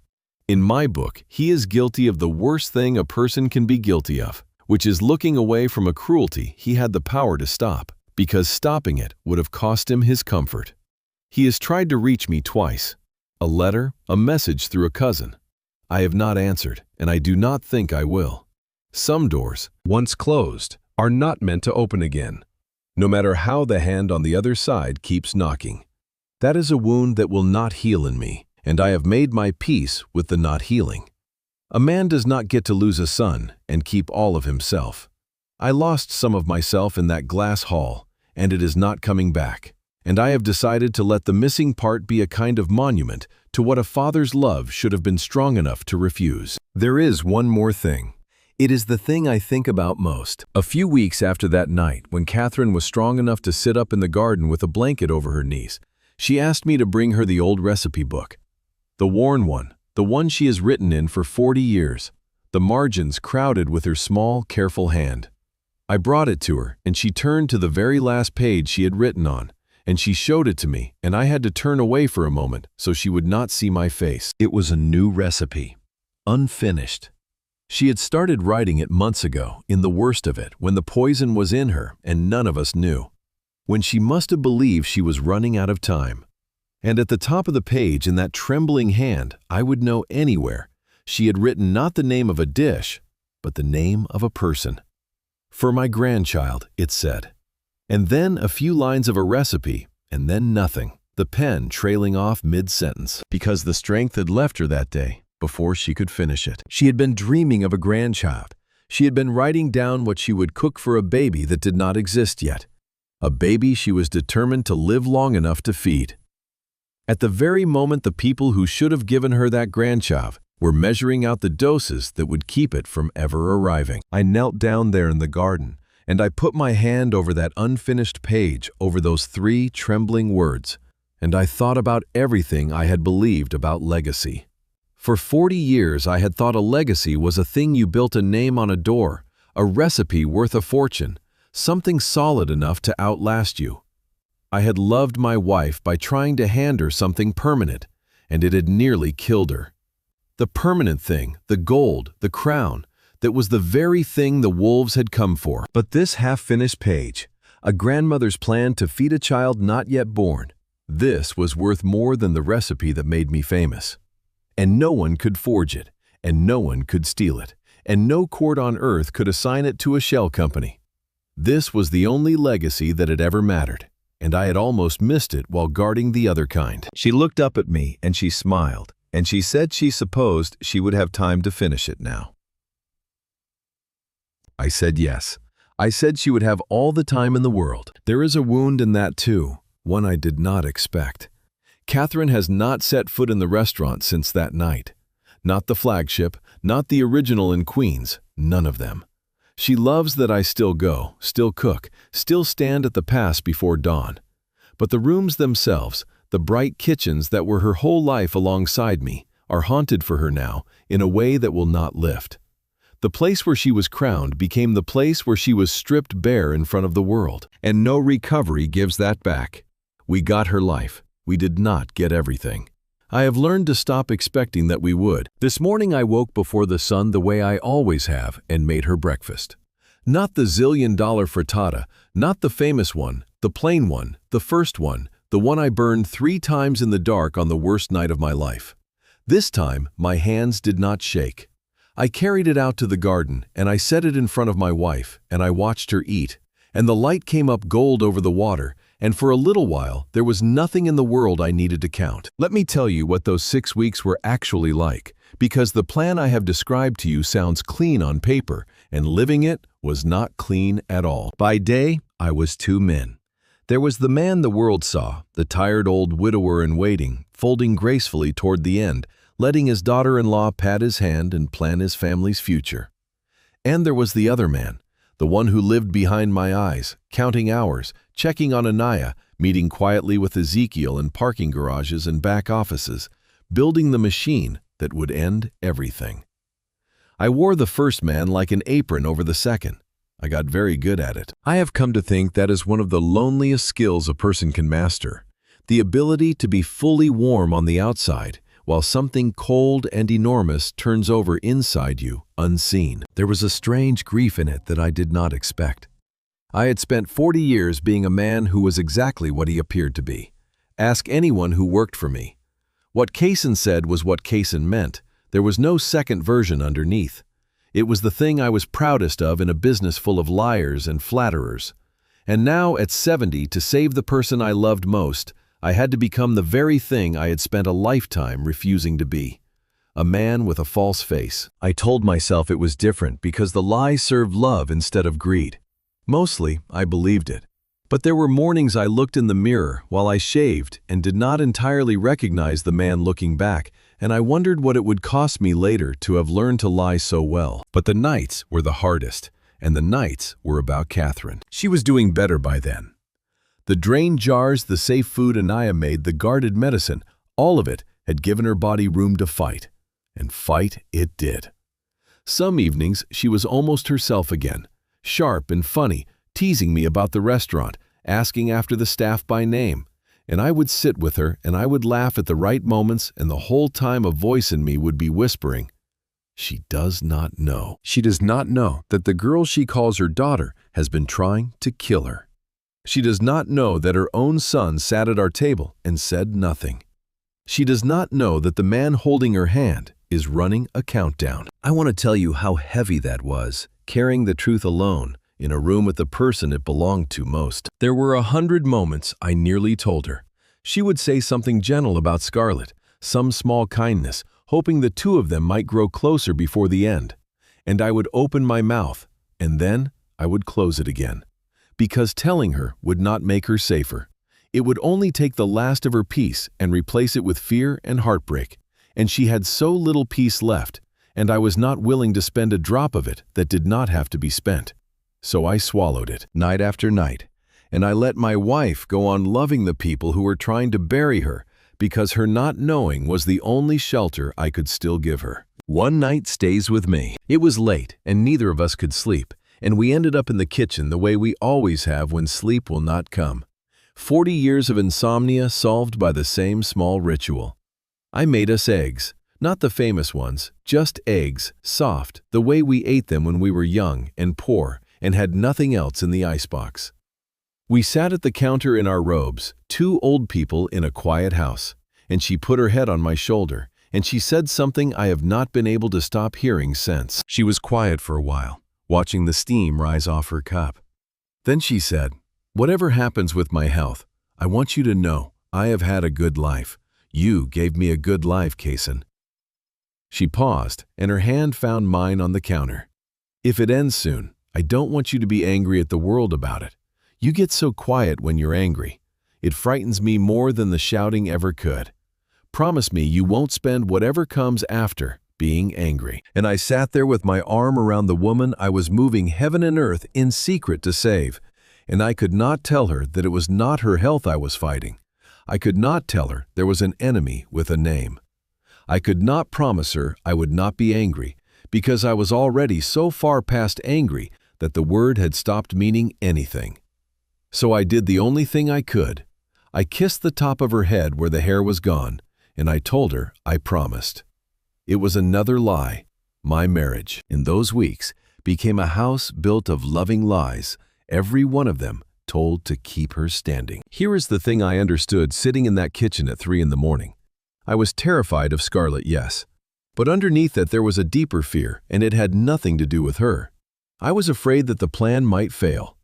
In my book, he is guilty of the worst thing a person can be guilty of, which is looking away from a cruelty he had the power to stop, because stopping it would have cost him his comfort. He has tried to reach me twice. A letter, a message through a cousin. I have not answered, and I do not think I will. Some doors, once closed, are not meant to open again, no matter how the hand on the other side keeps knocking. That is a wound that will not heal in me, and I have made my peace with the not healing. A man does not get to lose a son and keep all of himself. I lost some of myself in that glass hall, and it is not coming back. And I have decided to let the missing part be a kind of monument to what a father's love should have been strong enough to refuse. There is one more thing. It is the thing I think about most. A few weeks after that night, when Catherine was strong enough to sit up in the garden with a blanket over her knees, she asked me to bring her the old recipe book. The worn one, the one she has written in for 40 years, the margins crowded with her small, careful hand. I brought it to her, and she turned to the very last page she had written on, and she showed it to me, and I had to turn away for a moment so she would not see my face. It was a new recipe. unfinished. She had started writing it months ago, in the worst of it, when the poison was in her and none of us knew. When she must have believed she was running out of time. And at the top of the page, in that trembling hand, I would know anywhere, she had written not the name of a dish, but the name of a person. For my grandchild, it said. And then a few lines of a recipe, and then nothing, the pen trailing off mid-sentence, because the strength had left her that day, before she could finish it. She had been dreaming of a grandchild. She had been writing down what she would cook for a baby that did not exist yet. A baby she was determined to live long enough to feed. At the very moment the people who should have given her that grandchild were measuring out the doses that would keep it from ever arriving. I knelt down there in the garden, and I put my hand over that unfinished page, over those 3 trembling words, and I thought about everything I had believed about legacy. For 40 years I had thought a legacy was a thing you built a name on a door, a recipe worth a fortune, something solid enough to outlast you. I had loved my wife by trying to hand her something permanent, and it had nearly killed her. The permanent thing, the gold, the crown, that was the very thing the wolves had come for. But this half-finished page, a grandmother's plan to feed a child not yet born, this was worth more than the recipe that made me famous. And no one could forge it, and no one could steal it, and no court on earth could assign it to a shell company. This was the only legacy that had ever mattered, and I had almost missed it while guarding the other kind. She looked up at me and she smiled, and she said she supposed she would have time to finish it now. I said yes. I said she would have all the time in the world. There is a wound in that too, one I did not expect. Catherine has not set foot in the restaurant since that night. Not the flagship, not the original in Queens, none of them. She loves that I still go, still cook, still stand at the pass before dawn. But the rooms themselves, the bright kitchens that were her whole life alongside me, are haunted for her now in a way that will not lift. The place where she was crowned became the place where she was stripped bare in front of the world, and no recovery gives that back. We got her life. We did not get everything. I have learned to stop expecting that we would. This morning I woke before the sun the way I always have and made her breakfast. Not the $1,000,000 frittata, not the famous one, the plain one, the first one, the one I burned 3 times in the dark on the worst night of my life. This time, my hands did not shake. I carried it out to the garden, and I set it in front of my wife, and I watched her eat, and the light came up gold over the water, and for a little while, there was nothing in the world I needed to count. Let me tell you what those 6 weeks were actually like, because the plan I have described to you sounds clean on paper, and living it was not clean at all. By day, I was 2 men. There was the man the world saw, the tired old widower in waiting, folding gracefully toward the end, letting his daughter-in-law pat his hand and plan his family's future. And there was the other man, the one who lived behind my eyes, counting hours, checking on Anaya, meeting quietly with Ezekiel in parking garages and back offices, building the machine that would end everything. I wore the first man like an apron over the second. I got very good at it. I have come to think that is one of the loneliest skills a person can master, the ability to be fully warm on the outside, while something cold and enormous turns over inside you, unseen. There was a strange grief in it that I did not expect. I had spent 40 years being a man who was exactly what he appeared to be. Ask anyone who worked for me. What Kaysen said was what Kaysen meant. There was no second version underneath. It was the thing I was proudest of in a business full of liars and flatterers. And now, at 70, to save the person I loved most, I had to become the very thing I had spent a lifetime refusing to be. A man with a false face. I told myself it was different because the lie served love instead of greed. Mostly, I believed it. But there were mornings I looked in the mirror while I shaved and did not entirely recognize the man looking back, and I wondered what it would cost me later to have learned to lie so well. But the nights were the hardest, and the nights were about Catherine. She was doing better by then. The drained jars, the safe food Anaya made, the guarded medicine, all of it had given her body room to fight. And fight it did. Some evenings she was almost herself again, sharp and funny, teasing me about the restaurant, asking after the staff by name. And I would sit with her and I would laugh at the right moments, and the whole time a voice in me would be whispering, She does not know. She does not know that the girl she calls her daughter has been trying to kill her. She does not know that her own son sat at our table and said nothing. She does not know that the man holding her hand is running a countdown. I want to tell you how heavy that was, carrying the truth alone in a room with the person it belonged to most. There were 100 moments I nearly told her. She would say something gentle about Scarlett, some small kindness, hoping the two of them might grow closer before the end. And I would open my mouth, and then I would close it again. Because telling her would not make her safer. It would only take the last of her peace and replace it with fear and heartbreak. And she had so little peace left, and I was not willing to spend a drop of it that did not have to be spent. So I swallowed it, night after night, and I let my wife go on loving the people who were trying to bury her, because her not knowing was the only shelter I could still give her. One night stays with me. It was late, and neither of us could sleep, and we ended up in the kitchen the way we always have when sleep will not come. 40 years of insomnia solved by the same small ritual. I made us eggs, not the famous ones, just eggs, soft, the way we ate them when we were young and poor and had nothing else in the icebox. We sat at the counter in our robes, two old people in a quiet house, and she put her head on my shoulder, and she said something I have not been able to stop hearing since. She was quiet for a while, watching the steam rise off her cup. Then she said, "Whatever happens with my health, I want you to know I have had a good life. You gave me a good life, Kaysen." She paused, and her hand found mine on the counter. "If it ends soon, I don't want you to be angry at the world about it. You get so quiet when you're angry. It frightens me more than the shouting ever could. Promise me you won't spend whatever comes after being angry." And I sat there with my arm around the woman I was moving heaven and earth in secret to save, and I could not tell her that it was not her health I was fighting. I could not tell her there was an enemy with a name. I could not promise her I would not be angry, because I was already so far past angry that the word had stopped meaning anything. So I did the only thing I could. I kissed the top of her head where the hair was gone, and I told her I promised. It was another lie. My marriage, in those weeks, became a house built of loving lies, every one of them told to keep her standing. Here is the thing I understood sitting in that kitchen at 3 in the morning. I was terrified of Scarlett, yes. But underneath it there was a deeper fear, and it had nothing to do with her. I was afraid that the plan might fail,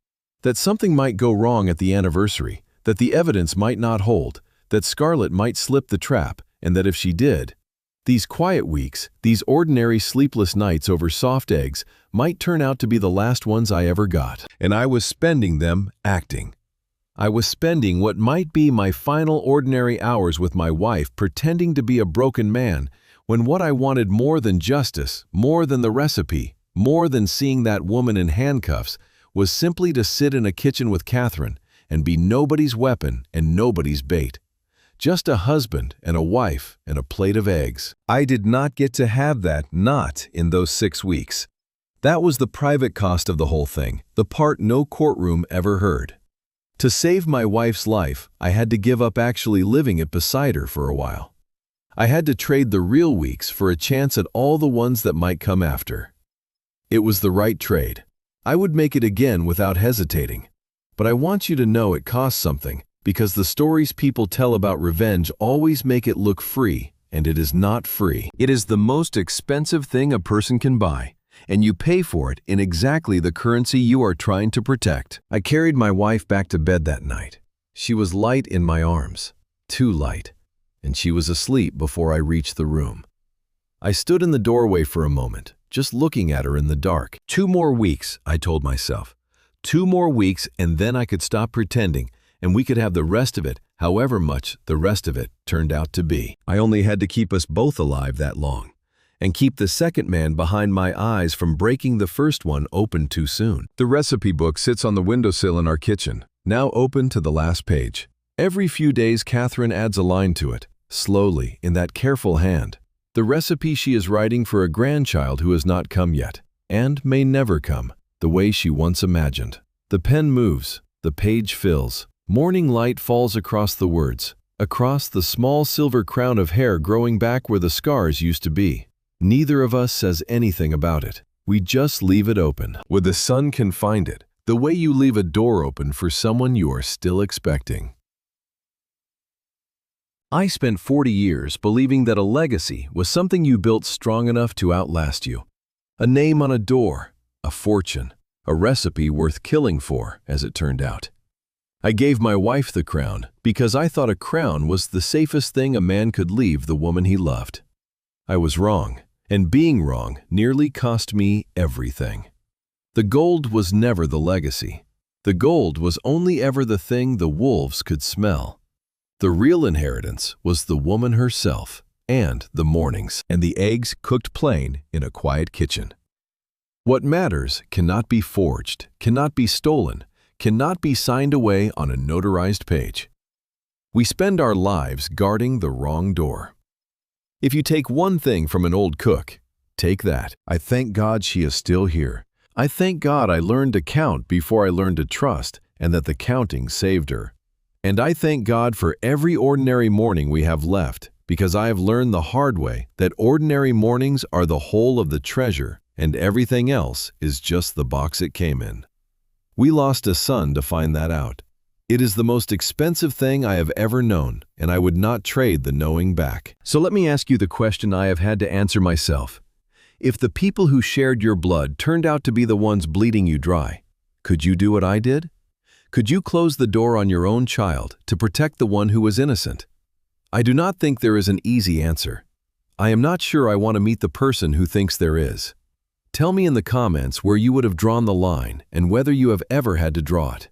that something might go wrong at the anniversary, that the evidence might not hold, that Scarlett might slip the trap, and that if she did, these quiet weeks, these ordinary sleepless nights over soft eggs, might turn out to be the last ones I ever got. And I was spending them acting. I was spending what might be my final ordinary hours with my wife pretending to be a broken man, when what I wanted more than justice, more than the recipe, more than seeing that woman in handcuffs, was simply to sit in a kitchen with Catherine and be nobody's weapon and nobody's bait. Just a husband and a wife and a plate of eggs. I did not get to have that, not in those 6 weeks. That was the private cost of the whole thing, the part no courtroom ever heard. To save my wife's life, I had to give up actually living it beside her for a while. I had to trade the real weeks for a chance at all the ones that might come after. It was the right trade. I would make it again without hesitating. But I want you to know it costs something, because the stories people tell about revenge always make it look free, and it is not free. It is the most expensive thing a person can buy, and you pay for it in exactly the currency you are trying to protect. I carried my wife back to bed that night. She was light in my arms, too light, and she was asleep before I reached the room. I stood in the doorway for a moment, just looking at her in the dark. 2 more weeks, I told myself. 2 more weeks, and then I could stop pretending, and we could have the rest of it, however much the rest of it turned out to be. I only had to keep us both alive that long, and keep the second man behind my eyes from breaking the first one open too soon. The recipe book sits on the windowsill in our kitchen, now open to the last page. Every few days Catherine adds a line to it, slowly, in that careful hand. The recipe she is writing for a grandchild who has not come yet, and may never come, the way she once imagined. The pen moves, the page fills. Morning light falls across the words, across the small silver crown of hair growing back where the scars used to be. Neither of us says anything about it. We just leave it open, where the sun can find it, the way you leave a door open for someone you are still expecting. I spent 40 years believing that a legacy was something you built strong enough to outlast you. A name on a door, a fortune, a recipe worth killing for, as it turned out. I gave my wife the crown because I thought a crown was the safest thing a man could leave the woman he loved. I was wrong, and being wrong nearly cost me everything. The gold was never the legacy. The gold was only ever the thing the wolves could smell. The real inheritance was the woman herself, and the mornings, and the eggs cooked plain in a quiet kitchen. What matters cannot be forged, cannot be stolen, cannot be signed away on a notarized page. We spend our lives guarding the wrong door. If you take one thing from an old cook, take that. I thank God she is still here. I thank God I learned to count before I learned to trust, and that the counting saved her. And I thank God for every ordinary morning we have left, because I have learned the hard way that ordinary mornings are the whole of the treasure, and everything else is just the box it came in. We lost a son to find that out. It is the most expensive thing I have ever known, and I would not trade the knowing back. So let me ask you the question I have had to answer myself. If the people who shared your blood turned out to be the ones bleeding you dry, could you do what I did? Could you close the door on your own child to protect the one who was innocent? I do not think there is an easy answer. I am not sure I want to meet the person who thinks there is. Tell me in the comments where you would have drawn the line and whether you have ever had to draw it.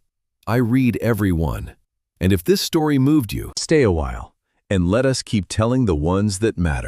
I read every one. And if this story moved you, stay a while and let us keep telling the ones that matter.